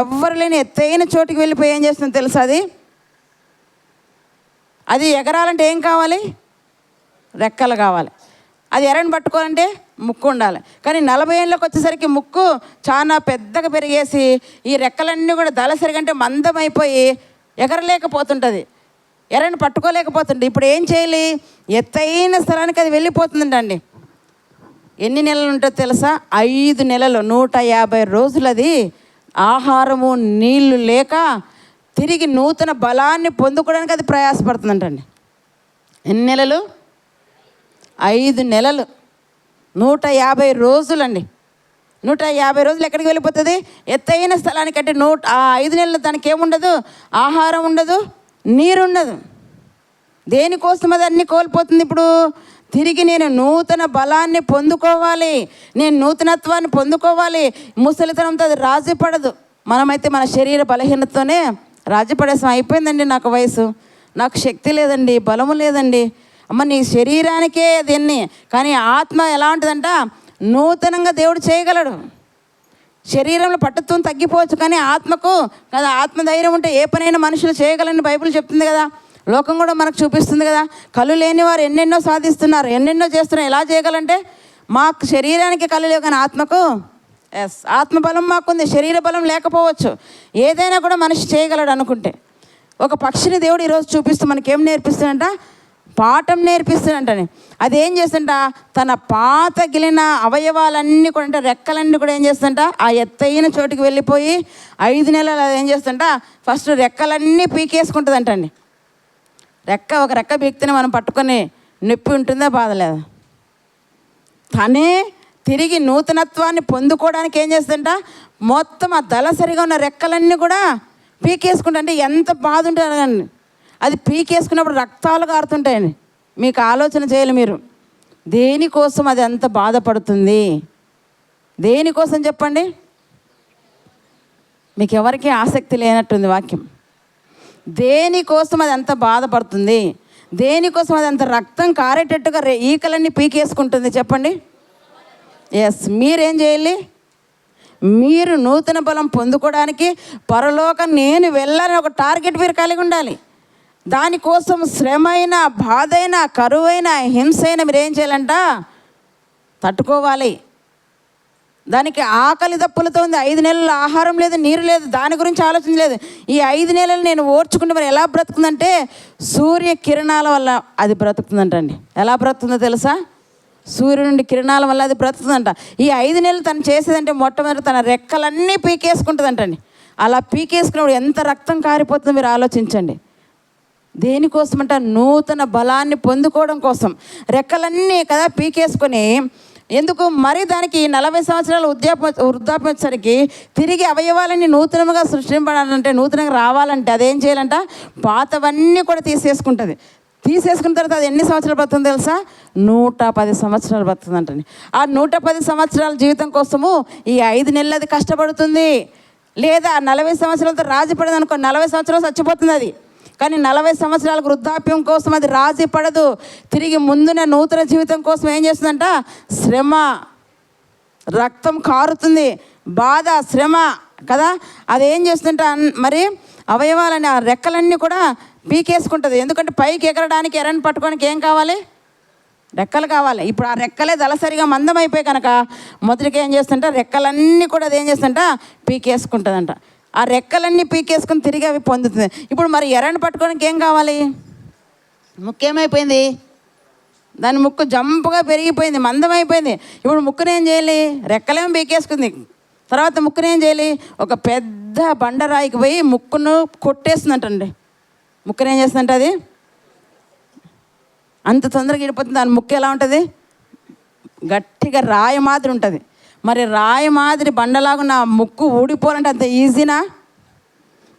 ఎవ్వరు లేని ఎత్తైన చోటికి వెళ్ళిపోయి ఏం చేస్తుంది తెలుసా? అది ఎగరాలంటే ఏం కావాలి? రెక్కలు కావాలి. అది ఎరని పట్టుకోవాలంటే ముక్కు ఉండాలి. కానీ 40 ఏళ్ళకి వచ్చేసరికి ముక్కు చాలా పెద్దగా పెరిగేసి ఈ రెక్కలన్నీ కూడా దళసరిగంటే మందమైపోయి ఎగరలేకపోతుంటుంది, ఎరని పట్టుకోలేకపోతుంది. ఇప్పుడు ఏం చేయాలి? ఎత్తైన స్థలానికి అది వెళ్ళిపోతుందండి. ఎన్ని నెలలు ఉంటుందో తెలుసా? 5 నెలలు, 150 రోజులు అది ఆహారము నీళ్లు లేక తిరిగి నూతన బలాన్ని పొందుకోవడానికి అది ప్రయాసపడుతుందంటండి. ఎన్ని నెలలు? 5 నెలలు, 150 రోజులండి. 150 రోజులు ఎక్కడికి వెళ్ళిపోతుంది? ఎత్తైన స్థలానికంటే 5 నెలలు దానికి ఏముండదు, ఆహారం ఉండదు, నీరు ఉండదు. దేనికోసం అది అన్నీ కోల్పోతుంది? ఇప్పుడు తిరిగి నేను నూతన బలాన్ని పొందుకోవాలి, నేను నూతనత్వాన్ని పొందుకోవాలి. ముసలితనంతో అది రాజీ పడదు. మనమైతే మన శరీర బలహీనతతోనే రాజీ పడేసాం. అయిపోయిందండి నాకు వయసు, నాకు శక్తి లేదండి, బలము లేదండి. అమ్మ నీ శరీరానికే దీన్ని, కానీ ఆత్మ ఎలా ఉంటుందంట, నూతనంగా దేవుడు చేయగలడు. శరీరంలో పట్టుత్వం తగ్గిపోవచ్చు, కానీ ఆత్మకు కదా, ఆత్మధైర్యం ఉంటే ఏ పనైనా మనుషులు చేయగలని బైబిల్ చెప్తుంది కదా. లోకం కూడా మనకు చూపిస్తుంది కదా. కళ్ళు లేని వారు ఎన్నెన్నో సాధిస్తున్నారు, ఎన్నెన్నో చేస్తున్నారు. ఎలా చేయగలంటే మాకు శరీరానికి కళ్ళు లేవు, కానీ ఆత్మకు ఆత్మబలం మాకుంది. శరీర బలం లేకపోవచ్చు, ఏదైనా కూడా మనిషి చేయగలడు అనుకుంటే. ఒక పక్షిని దేవుడు ఈరోజు చూపిస్తూ మనకేం నేర్పిస్తుందంట, పాఠం నేర్పిస్తుందంటని. అది ఏం చేస్తుంట, తన పాత గిలిన అవయవాలన్నీ కూడా అంటే రెక్కలన్నీ కూడా ఏం చేస్తుంట, ఆ ఎత్తైన చోటుకి వెళ్ళిపోయి 5 నెలలు అది ఏం చేస్తుంట, ఫస్ట్ రెక్కలన్నీ పీకేసుకుంటుందంటండి. ఒక రెక్క పీకితేనే మనం పట్టుకొని నొప్పి ఉంటుందా, బాధ లేదా? తనే తిరిగి నూతనత్వాన్ని పొందుకోవడానికి ఏం చేస్తుంట, మొత్తం ఆ దళసరిగా ఉన్న రెక్కలన్నీ కూడా పీకేసుకుంటా. అంటే ఎంత బాధ ఉంటుంది. అది పీకేసుకున్నప్పుడు రక్తాలు కారుతుంటాయండి. మీకు ఆలోచన చేయాలి మీరు. దేనికోసం అది అంత బాధపడుతుంది? దేనికోసం చెప్పండి? మీకు ఎవరికీ ఆసక్తి లేనట్టుంది వాక్యం. దేనికోసం అది అంత బాధపడుతుంది? దేనికోసం అది అంత రక్తం కారేటట్టుగా ఈకలన్నీ పీకేసుకుంటుంది చెప్పండి? ఎస్, మీరేం చేయాలి? మీరు నూతన బలం పొందుకోవడానికి పరలోకం నేను వెళ్ళాలని ఒక టార్గెట్ మీరు కలిగి ఉండాలి. దానికోసం శ్రమైన, బాధైన, కరువైన, హింసైన మీరు ఏం చేయాలంట? తట్టుకోవాలి. దానికి ఆకలి దప్పులతో ఉంది. 5 నెలలు ఆహారం లేదు, నీరు లేదు, దాని గురించి ఆలోచన లేదు. ఈ 5 నెలలు నేను ఓర్చుకుంటే మరి ఎలా బ్రతుకుతుందంటే సూర్య కిరణాల వల్ల అది బ్రతుకుతుందంటండి. ఎలా బ్రతుకుతుందో తెలుసా? సూర్యుడి నుండి కిరణాల వల్ల అది బ్రతుకుతుందంట. ఈ 5 నెలలు తను చేసేదంటే మొట్టమొదటి తన రెక్కలన్నీ పీకేసుకుంటుందంటండి. అలా పీకేసుకున్నప్పుడు ఎంత రక్తం కారిపోతుందో మీరు ఆలోచించండి. దేనికోసం అంట? నూతన బలాన్ని పొందుకోవడం కోసం. రెక్కలన్నీ కదా పీకేసుకొని, ఎందుకు మరి దానికి 40 సంవత్సరాల వృద్ధాప్యం వచ్చేసరికి తిరిగి అవయవాలన్నీ నూతనంగా సృష్టింపడాలంటే, నూతనంగా రావాలంటే అదేం చేయాలంట? పాతవన్నీ కూడా తీసేసుకుంటుంది. తీసేసుకున్న తర్వాత అది ఎన్ని సంవత్సరాలు బతుకుతుంది తెలుసా? 110 సంవత్సరాలు బతుకుతుందంటండి. ఆ 110 సంవత్సరాల జీవితం కోసము ఈ 5 నెలలు అది కష్టపడుతుంది. లేదా 40 సంవత్సరాలతో రాజీ పడదు అనుకో, 40 సంవత్సరాలు చచ్చిపోతుంది అది. కానీ 40 సంవత్సరాలకు వృద్ధాప్యం కోసం అది రాజీ పడదు. తిరిగి ముందున నూతన జీవితం కోసం ఏం చేస్తుందంట? శ్రమ, రక్తం కారుతుంది, బాధ, శ్రమ కదా. అదేం చేస్తుందంట? మరి అవయవాలని, ఆ రెక్కలన్నీ కూడా పీకేసుకుంటుంది. ఎందుకంటే పైకి ఎగరడానికి, ఎర్రని పట్టుకోవడానికి ఏం కావాలి? రెక్కలు కావాలి. ఇప్పుడు ఆ రెక్కలే దళసరిగా మందం అయిపోయి కనుక మొదటికి ఏం చేస్తుంటే రెక్కలన్నీ కూడా అది ఏం చేస్తుంట? పీకేసుకుంటుందంట. ఆ రెక్కలన్నీ పీకేసుకుని తిరిగి అవి పొందుతుంది. ఇప్పుడు మరి ఎర్రని పట్టుకోవడానికి ఏం కావాలి? ముక్కు ఏమైపోయింది? దాని ముక్కు జంపుగా పెరిగిపోయింది, మందం అయిపోయింది. ఇప్పుడు ముక్కుని ఏం చేయాలి? రెక్కలేమో పీకేసుకుంది. తర్వాత ముక్కుని ఏం చేయాలి? ఒక పెద్ద బండరాయికి పోయి ముక్కును కొట్టేస్తుందంటండి. ముక్కుని ఏం చేస్తుందంటే అది అంత తొందరగా ఇడిపోతుంది. దాని ముక్కు ఎలా ఉంటుంది? గట్టిగా రాయి మాదిరి ఉంటుంది. మరి రాయి మాదిరి బండలాగున్న ముక్కు ఊడిపోవాలంటే అంత ఈజీనా?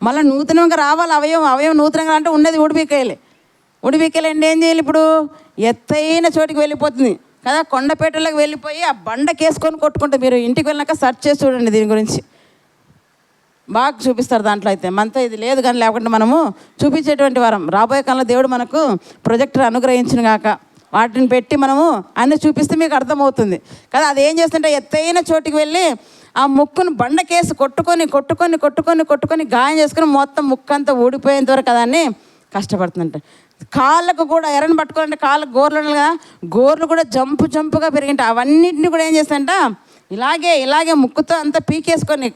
మళ్ళీ నూతనంగా రావాలి అవయవం నూతనంగా అంటే ఉన్నది ఊడిపీకేయాలి. ఊడిపీకేయాలంటే ఏం చేయాలి? ఇప్పుడు ఎత్తైన చోటికి వెళ్ళిపోతుంది కదా, కొండపేటలోకి వెళ్ళిపోయి ఆ బండకేసుకొని కొట్టుకుంటుంది. మీరు ఇంటికి వెళ్ళినాక సెర్చ్ చేసి చూడండి, దీని గురించి బాగా చూపిస్తారు. దాంట్లో అయితే మనతో ఇది లేదు కానీ, లేకుంటే మనము చూపించేటువంటి వారం. రాబోయే కాలంలో దేవుడు మనకు ప్రొజెక్టర్ అనుగ్రహించిన గాక వాటిని పెట్టి మనము అన్నీ చూపిస్తే మీకు అర్థమవుతుంది కదా. అది ఏం చేస్తుంటే ఎత్తైన చోటుకి వెళ్ళి ఆ ముక్కును బండకేసి కొట్టుకొని కొట్టుకొని కొట్టుకొని కొట్టుకొని గాయం చేసుకొని మొత్తం ముక్కు అంతా ఊడిపోయేంత వరకు కదా అని కష్టపడుతుందంట. కాళ్ళకు కూడా ఎర్రని పట్టుకోవాలంటే కాళ్ళకు గోర్లు ఉండాలి కదా, గోర్లు కూడా జంపుగా పెరిగింట. అవన్నింటినీ కూడా ఏం చేస్తాయంట? ఇలాగే ముక్కుతో అంతా పీకేసుకొని,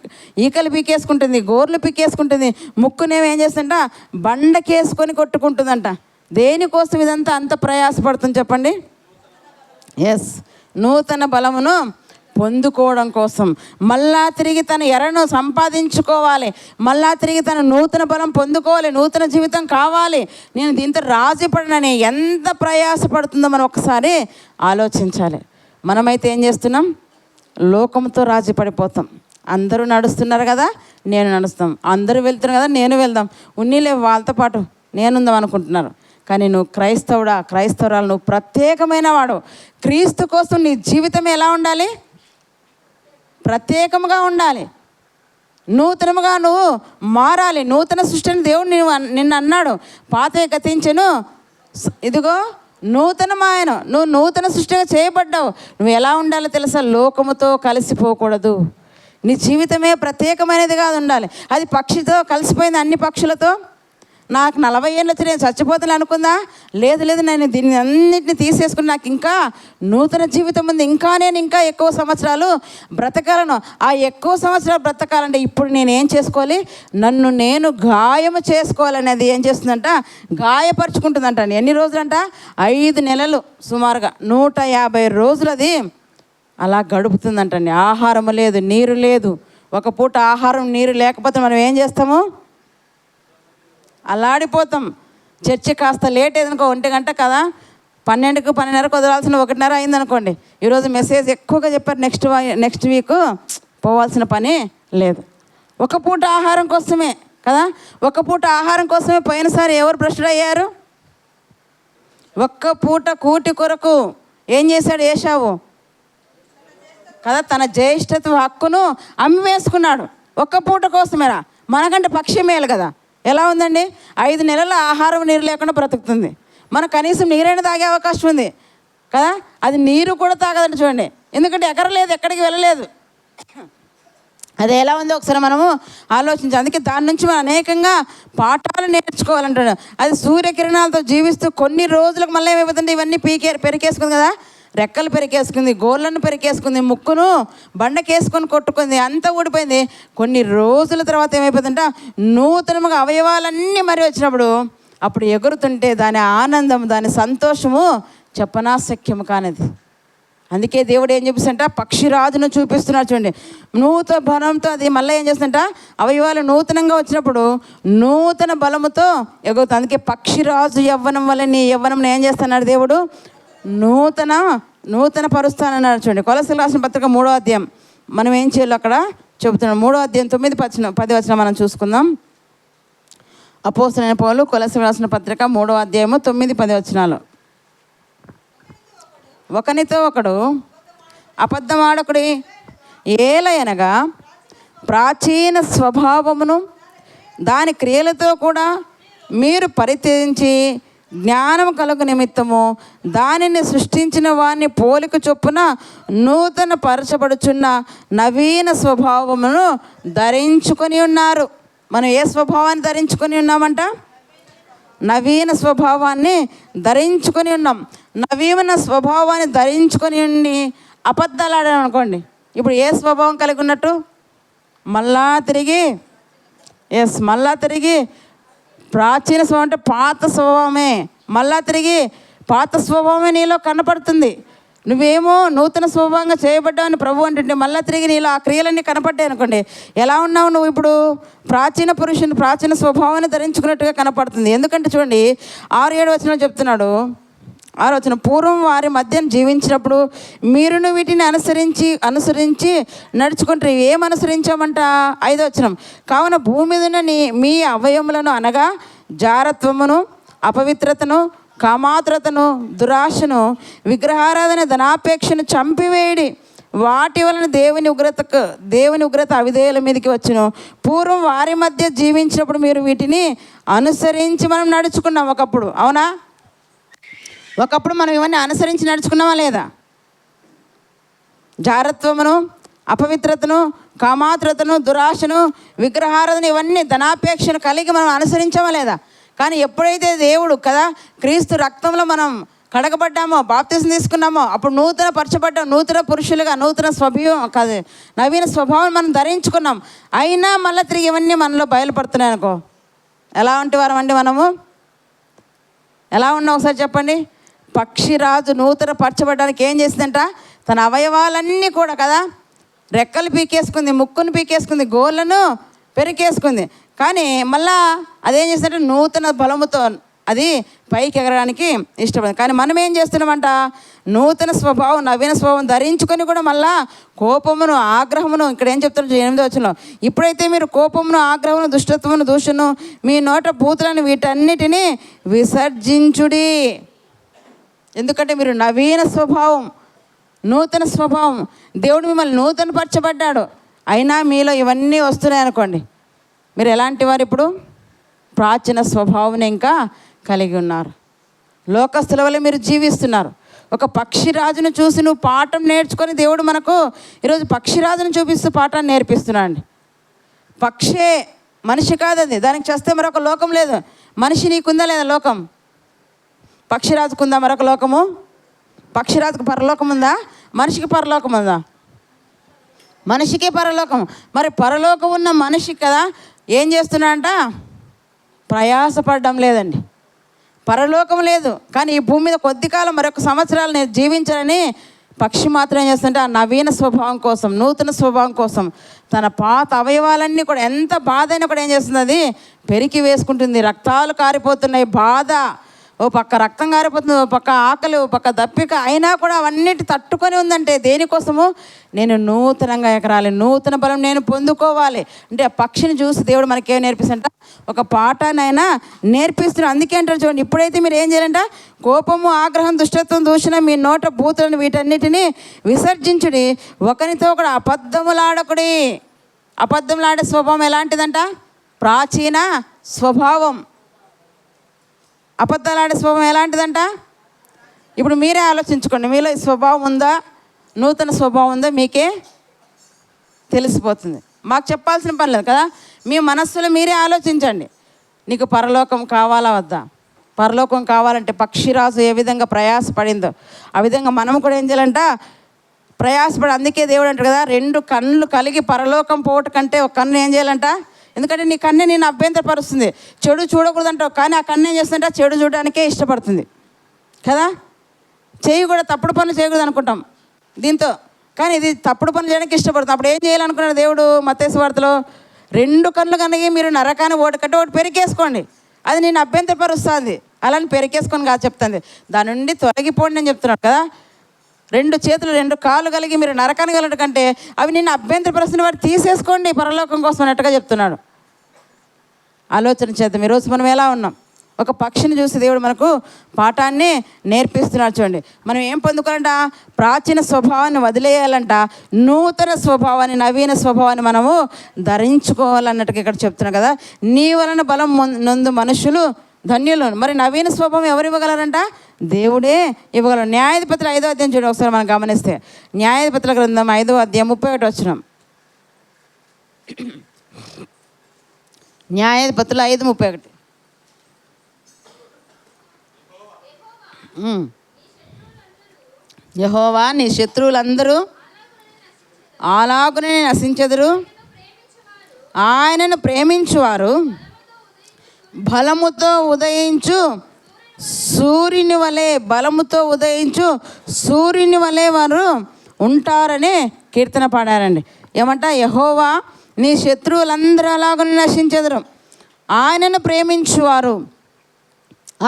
ఈకలు పీకేసుకుంటుంది, గోర్లు పీకేసుకుంటుంది, ముక్కునేమో ఏం చేస్తుందంట? బండకేసుకొని కొట్టుకుంటుందంట. దేనికోసం ఇదంతా అంత ప్రయాసపడుతుంది చెప్పండి? ఎస్, నూతన బలమును పొందుకోవడం కోసం. మళ్ళా తిరిగి తన ఎరను సంపాదించుకోవాలి, మళ్ళా తిరిగి తన నూతన బలం పొందుకోవాలి, నూతన జీవితం కావాలి, నేను దీంతో రాజీ పడనని ఎంత ప్రయాసపడుతుందో మనం ఒకసారి ఆలోచించాలి. మనమైతే ఏం చేస్తున్నాం? లోకంతో రాజీ పడిపోతాం. అందరూ నడుస్తున్నారు కదా, నేను నడుస్తాం. అందరూ వెళ్తున్నారు కదా, నేను వెళ్దాం. ఉన్నీలే వాళ్ళతో పాటు నేనుందాం అనుకుంటున్నారు. కానీ నువ్వు క్రైస్తవురాలు, నువ్వు ప్రత్యేకమైన వాడు. క్రీస్తు కోసం నీ జీవితం ఎలా ఉండాలి? ప్రత్యేకంగా ఉండాలి. నూతనముగా నువ్వు మారాలి. నూతన సృష్టిని దేవుడు నిన్ను అన్నాడు, పాతవి గతించెను, ఇదిగో నూతనమాయన. నువ్వు నూతన సృష్టిగా చేయబడ్డావు. నువ్వు ఎలా ఉండాలో తెలుసా? లోకముతో కలిసిపోకూడదు. నీ జీవితమే ప్రత్యేకమైనదిగా ఉండాలి. అది పక్షితో కలిసిపోయింది, అన్ని పక్షులతో. నాకు 40 ఏళ్ళు వచ్చి నేను చచ్చిపోతాను అనుకుందా? లేదు, నేను దీన్ని అన్నింటినీ తీసేసుకుని నాకు ఇంకా నూతన జీవితం ఉంది, నేను ఇంకా ఎక్కువ సంవత్సరాలు బ్రతకాలను. ఆ ఎక్కువ సంవత్సరాలు బ్రతకాలంటే ఇప్పుడు నేను ఏం చేసుకోవాలి? నన్ను నేను గాయము చేసుకోవాలనేది ఏం చేస్తుందంట? గాయపరుచుకుంటుందంట. ఎన్ని రోజులంట? 5 నెలలు, సుమారుగా 150 రోజులు అది అలా గడుపుతుందంటండి. ఆహారం లేదు, నీరు లేదు. ఒక పూట ఆహారం నీరు లేకపోతే మనం ఏం చేస్తాము? అలాడిపోతాం. చర్చి కాస్త లేట్ అయిందనుకో, 1 గంట కదా, 12కు 12:30కు వదలాల్సిన 1:30 అయిందనుకోండి. ఈరోజు మెసేజ్ ఎక్కువగా చెప్పారు, నెక్స్ట్ వీక్ పోవాల్సిన పని లేదు. ఒక పూట ఆహారం కోసమే కదా, ఒక పూట ఆహారం కోసమే పోయినసారి ఎవరు భ్రష్టులు అయ్యారు? ఒక్క పూట కూటి కొరకు ఏం చేశాడు ఏశావు కదా, తన జ్యేష్ఠత్వ హక్కును అమ్మి వేసుకున్నాడు. ఒక్క పూట కోసమేనా? మనకంటే పక్షి మేలు కదా. ఎలా ఉందండి? 5 నెలల ఆహారం నీరు లేకుండా బ్రతుకుతుంది. మనకు కనీసం నీరైనా తాగే అవకాశం ఉంది కదా. అది నీరు కూడా తాగదండి చూడండి, ఎందుకంటే ఎగరలేదు, ఎక్కడికి వెళ్ళలేదు. అది ఎలా ఉందో ఒకసారి మనము ఆలోచించాలి. అందుకే దాని నుంచి మనం అనేకంగా పాఠాలు నేర్చుకోవాలంటాడు. అది సూర్యకిరణాలతో జీవిస్తూ కొన్ని రోజులకు మళ్ళీ ఏమైపోతుంది, ఇవన్నీ పెరికేసుకుంది కదా, రెక్కలు పెరికేసుకుంది, గోళ్ళను పెరికేసుకుంది, ముక్కును బండకేసుకొని కొట్టుకుంది, అంతా ఊడిపోయింది. కొన్ని రోజుల తర్వాత ఏమైపోతుందంట, నూతనముగా అవయవాలన్నీ మరి వచ్చినప్పుడు అప్పుడు ఎగురుతుంటే దాని ఆనందం, దాని సంతోషము చెప్పనాశక్యము కానిది. అందుకే దేవుడు ఏం చూపిస్తుంట, పక్షిరాజును చూపిస్తున్నాడు చూడండి. నూతన బలంతో అది మళ్ళీ ఏం చేస్తుంట, అవయవాలు నూతనంగా వచ్చినప్పుడు నూతన బలముతో ఎగురుతుంది. అందుకే పక్షిరాజు యవ్వనం వల్ల నీ యవ్వనం ఏం చేస్తున్నాడు దేవుడు, నూతన పరుస్తానన్నాడు చూడండి. కొలసీలు రాసిన పత్రిక 3వ అధ్యాయం మనం ఏం చేయాలో అక్కడ చెబుతున్నాం. 3వ అధ్యాయం 9-10 వచనం మనం చూసుకుందాం. అపోస్తలుడైన పౌలు కొలసీలు రాసిన పత్రిక 3వ అధ్యాయము 9-10 వచనాలు. ఒకనితో ఒకడు అబద్ధమాడకుడి, ఏలయనగా ప్రాచీన స్వభావమును దాని క్రియలతో కూడా మీరు పరిత్యజించి జ్ఞానం కలుగు నిమిత్తము దానిని సృష్టించిన వారిని పోలిక చొప్పున నూతన పరచబడుచున్న నవీన స్వభావమును ధరించుకొని ఉన్నారు. మనం ఏ స్వభావాన్ని ధరించుకొని ఉన్నామంట, నవీన స్వభావాన్ని ధరించుకొని ఉన్నాం. నవీన స్వభావాన్ని ధరించుకొని ఉండి అబద్ధాలు ఆడాం అనుకోండి, ఇప్పుడు ఏ స్వభావం కలిగి ఉన్నట్టు, మళ్ళా తిరిగి ప్రాచీన స్వభావం అంటే పాత స్వభావమే, మళ్ళా తిరిగి పాత స్వభావమే నీలో కనపడుతుంది. నువ్వేమో నూతన స్వభావంగా చేయబడ్డావని ప్రభు అంటుంటే మళ్ళీ తిరిగి నీలో ఆ క్రియలన్నీ కనపడ్డాయి అనుకోండి, ఎలా ఉన్నావు నువ్వు ఇప్పుడు, ప్రాచీన స్వభావాన్ని ధరించుకున్నట్టుగా కనపడుతుంది. ఎందుకంటే చూడండి 6-7 వచనం చెప్తున్నాడు. 6వ వచనం, పూర్వం వారి మధ్యన జీవించినప్పుడు మీరును వీటిని అనుసరించి నడుచుకుంటారు. ఏం అనుసరించామంట? 5వ వచనం, కావున భూమి మీద మీ అవయములను అనగా జారత్వమును, అపవిత్రతను, కామాతురతను, దురాశను, విగ్రహారాధన, ధనాపేక్షను చంపివేయడి. వాటి వలన దేవుని ఉగ్రత అవిధేయుల మీదకి వచ్చును. పూర్వం వారి మధ్య జీవించినప్పుడు మీరు వీటిని అనుసరించి మనం నడుచుకున్నాం ఒకప్పుడు. అవునా? ఒకప్పుడు మనం ఇవన్నీ అనుసరించి నడుచుకున్నామా లేదా? జారత్వమును, అపవిత్రతను, కామాతురతను, దురాశను, విగ్రహారాధన, ఇవన్నీ ధనాపేక్షను కలిగి మనం అనుసరించామా లేదా? కానీ ఎప్పుడైతే దేవుడు కదా క్రీస్తు రక్తంలో మనం కడగబడ్డామో, బాప్తిసం తీసుకున్నామో, అప్పుడు నూతన పరచబడ్డాం, నూతన పురుషులుగా, నవీన స్వభావం మనం ధరించుకున్నాం. అయినా మళ్ళీ తిరిగి ఇవన్నీ మనలో బయలుపడుతున్నాయి అనుకో, ఎలా ఉంటే వారం అండి మనము? ఎలా ఉన్నాం ఒకసారి చెప్పండి. పక్షిరాజు నూతన పరచబడ్డానికి ఏం చేసిందంట, తన అవయవాలన్నీ కూడా కదా రెక్కలు పీకేసుకుంది, ముక్కును పీకేసుకుంది, గోళ్ళను పెరికేసుకుంది. కానీ మళ్ళా అదేం చేస్తుందంటే నూతన బలముతో అది పైకి ఎగరడానికి ఇష్టపడింది. కానీ మనం ఏం చేస్తున్నామంట, నూతన స్వభావం, నవీన స్వభావం ధరించుకొని కూడా మళ్ళా కోపమును, ఆగ్రహమును, ఇక్కడ ఏం చెప్తున్నారు 8వ వచనంలో, ఇప్పుడైతే మీరు కోపమును, ఆగ్రహమును, దుష్టత్వమును, దూషను, మీ నోట బూతులను వీటన్నిటినీ విసర్జించుడి. ఎందుకంటే మీరు నవీన స్వభావం, నూతన స్వభావం, దేవుడు మిమ్మల్ని నూతన పరచబడ్డాడు. అయినా మీలో ఇవన్నీ వస్తున్నాయి అనుకోండి, మీరు ఎలాంటి వారు ఇప్పుడు? ప్రాచీన స్వభావం ఇంకా కలిగి ఉన్నారు. లోకస్తుల వల్ల మీరు జీవిస్తున్నారు. ఒక పక్షిరాజును చూసి నువ్వు పాఠం నేర్చుకొని దేవుడు మనకు ఈరోజు పక్షిరాజును చూపిస్తూ పాఠాన్ని నేర్పిస్తున్నాడు. పక్షే, మనిషి కాదది, దానికి చేస్తే మరొక లోకం లేదు. మనిషి నీకుందా లేదా లోకం? పక్షిరాజుకుందా మరొక లోకము? పక్షిరాజుకు పరలోకం ఉందా? మనిషికి పరలోకం ఉందా? మనిషికి పరలోకం. మరి పరలోకం ఉన్న మనిషి కదా ఏం చేస్తున్నాడంట, ప్రయాసపడడం లేదండి. పరలోకం లేదు, కానీ ఈ భూమి మీద కొద్ది కాలం మరొక సంవత్సరాలు నేను జీవించాలని పక్షి మాత్రం ఏం చేస్తుంటే ఆ నవీన స్వభావం కోసం, నూతన స్వభావం కోసం తన పాత అవయవాలన్నీ కూడా ఎంత బాధ అయినా కూడా ఏం చేస్తుంది, అది పెరికి వేసుకుంటుంది. రక్తాలు కారిపోతున్నాయి, బాధ, ఓ పక్క రక్తం కారిపోతుంది, ఓ పక్క ఆకలి, ఓ పక్క దప్పిక, అయినా కూడా అవన్నిటి తట్టుకొని ఉందంటే దేనికోసము? నేను నూతనంగా ఎకరాలి, నూతన బలం నేను పొందుకోవాలి అంటే ఆ పక్షిని చూసి దేవుడు మనకేం నేర్పిస్తుంట? ఒక పాఠానైనా నేర్పిస్తున్నాడు. అందుకే అంటారు చూడండి, ఇప్పుడైతే మీరు ఏం చేయాలంట? కోపము, ఆగ్రహం, దుష్టత్వం, దూషణ మీ నోట బూతులను వీటన్నిటిని విసర్జించుడి, ఒకరితో ఒకడు అబద్ధములాడకుడి. అబద్ధములాడే స్వభావం ఎలాంటిదంట? ప్రాచీన స్వభావం. అబద్ధాలాడే స్వభావం ఎలాంటిదంట? ఇప్పుడు మీరే ఆలోచించుకోండి, మీలో ఈ స్వభావం ఉందా? నూతన స్వభావం ఉందా? మీకే తెలిసిపోతుంది. మాకు చెప్పాల్సిన పని లేదు కదా. మీ మనస్సులో మీరే ఆలోచించండి. నీకు పరలోకం కావాలా వద్దా? పరలోకం కావాలంటే పక్షిరాజు ఏ విధంగా ప్రయాసపడిందో ఆ విధంగా మనం కూడా ఏం చేయాలంట? ప్రయాసపడి. అందుకే దేవుడు అంటారు కదా, 2 కన్నులు కలిగి పరలోకం పోవట కంటే ఒక కన్ను ఏం చేయాలంట? ఎందుకంటే నీ కన్ను నేను అభ్యంతరపరుస్తుంది, చెడు చూడకూడదంటావు, కానీ ఆ కన్ను ఏం చేస్తుందంటే చెడు చూడడానికే ఇష్టపడుతుంది కదా. చెయ్యి కూడా తప్పుడు పనులు చేయకూడదు అనుకుంటాం దీంతో, కానీ ఇది తప్పుడు పనులు చేయడానికి ఇష్టపడుతుంది. అప్పుడు ఏం చేయాలనుకున్నాడు దేవుడు మత్తయి సువార్తలో? 2 కన్నులు కనుక మీరు నరకాన్ని ఒకటి పెరికేసుకోండి, అది నేను అభ్యంతరపరుస్తుంది, అలాని పెరికేసుకొని కాదు చెప్తుంది, దాని నుండి తొలగిపోండి అని చెప్తున్నాడు కదా. 2 చేతులు 2 కాళ్ళు కలిగి మీరు నరకాన్ని కలగడం కంటే అవి నిన్ను అభ్యంతరపరుస్తున్న వారు తీసేసుకోండి పరలోకం కోసం అన్నట్టుగా చెప్తున్నాడు. ఆలోచన చేద్దాం, ఈరోజు మనం ఎలా ఉన్నాం? ఒక పక్షిని చూసి దేవుడు మనకు పాఠాన్ని నేర్పిస్తున్నాడు. చూడండి, మనం ఏం పొందుకోవాలంట? ప్రాచీన స్వభావాన్ని వదిలేయాలంట, నూతన స్వభావాన్ని, నవీన స్వభావాన్ని మనము ధరించుకోవాలన్నట్టుగా ఇక్కడ చెప్తున్నాం కదా. నీ వలన బలం నొందు మనుషులు ధన్యులు. మరి నవీన స్వభావం ఎవరు ఇవ్వగలరంట? దేవుడే ఇవ్వగలరు. న్యాయాధిపతులు 5వ అధ్యాయం చూడండి ఒకసారి మనం గమనిస్తే. న్యాయాధిపతుల గ్రంథం 5వ అధ్యాయం 31 వచనం. న్యాయాధిపతులు 5:31. యెహోవా నీ శత్రువులందరూ అలాగునే నశించెదరు, ఆయనను ప్రేమించువారు బలముతో ఉదయించు సూర్యుని వలె, బలముతో ఉదయించు సూర్యుని వలె వారు ఉంటారని కీర్తన పాడారండి. ఏమంట? యెహోవా నీ శత్రువులందరూ అలాగనే నశించెదరు, ఆయనను ప్రేమించువారు,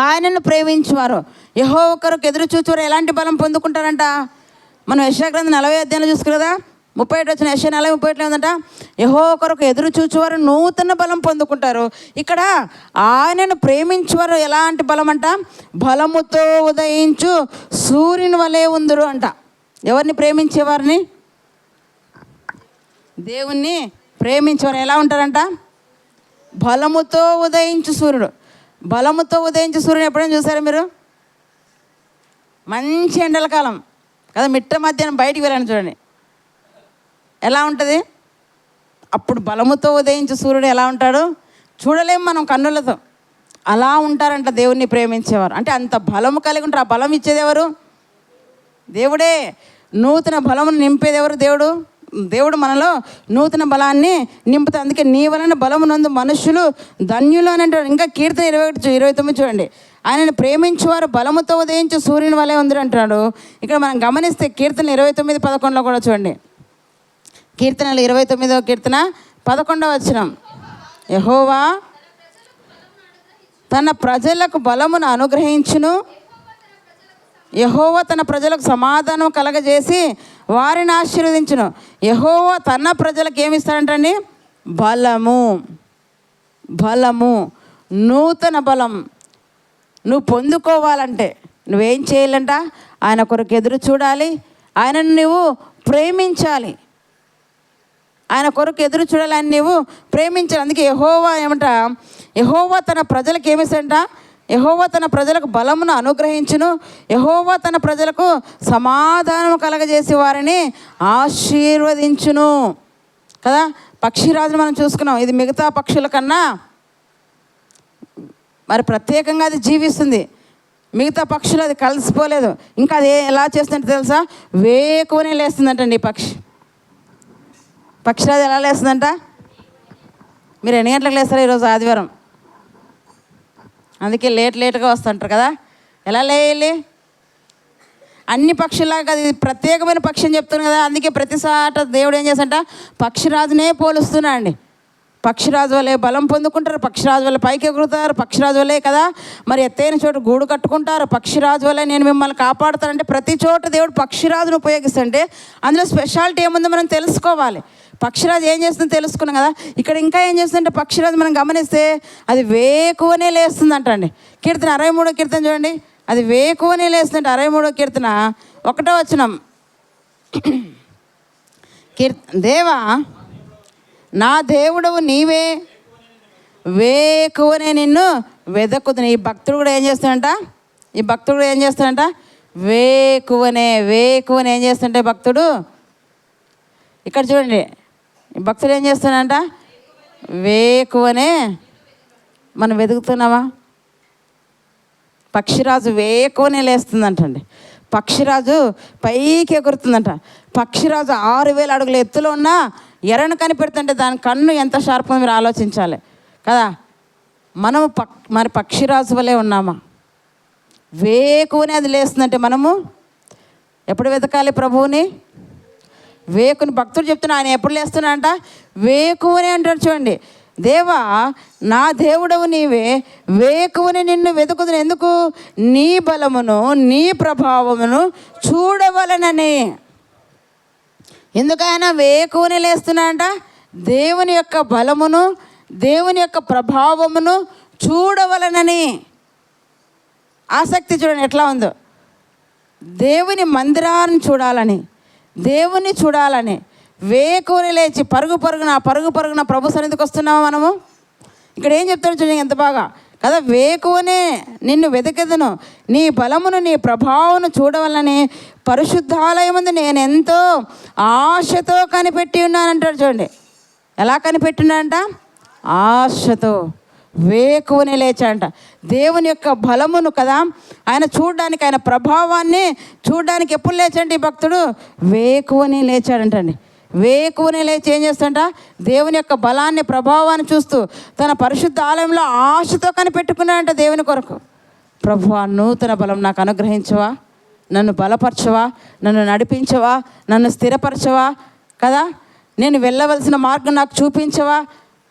ఆయనను ప్రేమించువారు. యెహోవా కొరకు ఎదురు చూచువారు ఎలాంటి బలం పొందుకుంటారంట? మనం యెషయా గ్రంథం 40వ అధ్యాయంలో చూసుకు కదా, 31 వచ్చిన యెషయా 40:31 ఉందంట, యెహోవా కొరకు ఎదురు చూచువారు నూతన బలం పొందుకుంటారు. ఇక్కడ ఆయనను ప్రేమించువారు ఎలాంటి బలం అంట? బలముతో ఉదయించు సూర్యుని వలె ఉందరు అంట. ఎవరిని ప్రేమించేవారిని? దేవుణ్ణి ప్రేమించేవారు ఎలా ఉంటారంట? బలముతో ఉదయించు సూర్యుడు. బలముతో ఉదయించు సూర్యుడు ఎప్పుడైనా చూసారా మీరు? మంచి ఎండల కాలం కదా, మిట్ట మధ్యాహ్నం బయటికి వెళ్ళండి చూడండి ఎలా ఉంటుంది. అప్పుడు బలముతో ఉదయించే సూర్యుడు ఎలా ఉంటాడు? చూడలేము మనం కన్నులతో. అలా ఉంటారంట దేవుణ్ణి ప్రేమించేవారు. అంటే అంత బలము కలిగి ఉంటారు. ఆ బలం ఇచ్చేది ఎవరు? దేవుడే. నూతన బలమును నింపేది ఎవరు? దేవుడు. దేవుడు మనలో నూతన బలాన్ని నింపుతాడు. అందుకే నీ వలన బలమునందు మనుషులు ధన్యులు అని అంటాడు. ఇంకా కీర్తన 21-29 చూడండి, ఆయనను ప్రేమించువారు బలముతో ఉదయించు సూర్యుని వలె ఉందిరు అంటాడు. ఇక్కడ మనం గమనిస్తే కీర్తన 29:11 కూడా చూడండి. కీర్తనలు 29వ కీర్తన 11వ వచనం. యెహోవా తన ప్రజలకు బలమును అనుగ్రహించును, యెహోవా తన ప్రజలకు సమాధానం కలగజేసి వారిని ఆశీర్వదించును. యెహోవా తన ప్రజలకు ఏమి ఇస్తాడంటండి? బలము. బలము, నూతన బలం. నువ్వు పొందుకోవాలంటే నువ్వేం చేయాలంట? ఆయన కొరకు ఎదురు చూడాలి, ఆయనను నువ్వు ప్రేమించాలి, ఆయన కొరకు ఎదురు చూడాలి, ఆయన నువ్వు ప్రేమించాలి. అందుకే యెహోవా ఏమంట? యెహోవా తన ప్రజలకు ఏమిస్తాడంట? యెహోవా తన ప్రజలకు బలమును అనుగ్రహించును, యెహోవా తన ప్రజలకు సమాధానము కలగజేసి వారిని ఆశీర్వదించును కదా. పక్షిరాజును మనం చూసుకున్నాం. ఇది మిగతా పక్షుల కన్నా మరి ప్రత్యేకంగా అది జీవిస్తుంది. మిగతా పక్షులు అది కలిసిపోలేదు. ఇంకా అది ఎలా చేస్తుందంటే తెలుసా? వేకువనే లేస్తుందంటండి ఈ పక్షిరాజు ఎలా లేస్తుందంట? మీరు ఎన్ని గంటలకు లేస్తారా? ఈరోజు ఆదివారం, అందుకే లేట్గా వస్తుంటారు కదా. ఎలా లేయాలి? అన్ని పక్షుల్లాగా అది ప్రత్యేకమైన పక్షి అని చెప్తున్నాను కదా. అందుకే ప్రతిసాట దేవుడు ఏం చేస్తాడంట? పక్షిరాజునే పోలుస్తున్నా అండి. పక్షిరాజు వలె బలం పొందుకుంటారు, పక్షిరాజు వల్ల పైకి ఎగురుతారు, పక్షిరాజు వలే కదా మరి ఎత్తైన చోటు గూడు కట్టుకుంటారు, పక్షిరాజు వల్ల నేను మిమ్మల్ని కాపాడుతానంటే ప్రతి చోట దేవుడు పక్షిరాజును ఉపయోగిస్తుంటే అందులో స్పెషాలిటీ ఏముందో మనం తెలుసుకోవాలి. పక్షిరాజు ఏం చేస్తుందో తెలుసుకున్నాం కదా. ఇక్కడ ఇంకా ఏం చేస్తుందంటే పక్షిరాజు మనం గమనిస్తే అది వేకువనే లేస్తుందంట అండి. కీర్తన 63 కీర్తన చూడండి, అది వేకువనే లేస్తుందంటే 63 కీర్తన 1వ వచనం. దేవా నా దేవుడవు నీవే, వేకువనే నిన్ను వెదకుతున్నా. ఈ భక్తుడు కూడా ఏం చేస్తాడంట, వేకువనే ఏం చేస్తుంటే భక్తుడు, ఇక్కడ చూడండి, ఈ భక్తుడు ఏం చేస్తాడంట, వేకువనే. మనం వెతుకుతున్నావా? పక్షిరాజు వేకువనే లేస్తుందంటండి. పక్షిరాజు పైకి ఎగురుతుందంట. పక్షిరాజు 6000 అడుగుల ఎత్తులో ఉన్న ఎర్రను కనిపెడుతుంటే దాని కన్ను ఎంత షార్ప్గా మీరు ఆలోచించాలి కదా. మనము మరి పక్షిరాజు వలె ఉన్నామా? వేకువనే అది లేస్తుందంటే మనము ఎప్పుడు వెతకాలి ప్రభువుని? వేకుని. భక్తుడు చెప్తున్నా, ఆయన ఎప్పుడు లేస్తున్నాడంట, వేకువనే అంటాడు. చూడండి, దేవా నా దేవుడవు నీవే, వేకువని నిన్ను వెతుకుతున్నా. ఎందుకు? నీ బలమును నీ ప్రభావమును చూడవలనని. ఎందుకు ఆయన వేకువని లేస్తున్నాడంట? దేవుని యొక్క బలమును దేవుని యొక్క ప్రభావమును చూడవలనని. ఆసక్తి చూడండి ఎట్లా ఉందో. దేవుని మందిరాన్ని చూడాలని, దేవుని చూడాలని వేకువని లేచి పరుగున ప్రభు సన్నిధికి వస్తున్నామా మనము? ఇక్కడ ఏం చెప్తాడు చూడండి ఎంత బాగా కదా. వేకువనే నిన్ను వెతికెదను, నీ బలమును నీ ప్రభావమును చూడవలని పరిశుద్ధాలయమందు నేను ఎంతో ఆశతో కనిపెట్టి ఉన్నానంటాడు. చూడండి ఎలా కనిపెట్టినాడంట, ఆశతో. వేకువని లేచాడంట. దేవుని యొక్క బలమును కదా ఆయన చూడడానికి, ఆయన ప్రభావాన్ని చూడడానికి ఎప్పుడు లేచండి ఈ భక్తుడు? వేకువని లేచాడంటండి. వేకువని లేచి ఏం చేస్తాడంట, దేవుని యొక్క బలాన్ని ప్రభావాన్ని చూస్తూ తన పరిశుద్ధ ఆలయంలో ఆశతో కనిపెట్టుకున్నాడంట దేవుని కొరకు. ప్రభువా నూతన బలం నాకు అనుగ్రహించవా, నన్ను బలపరచవా, నన్ను నడిపించవా, నన్ను స్థిరపరచవా కదా, నేను వెళ్ళవలసిన మార్గం నాకు చూపించవా.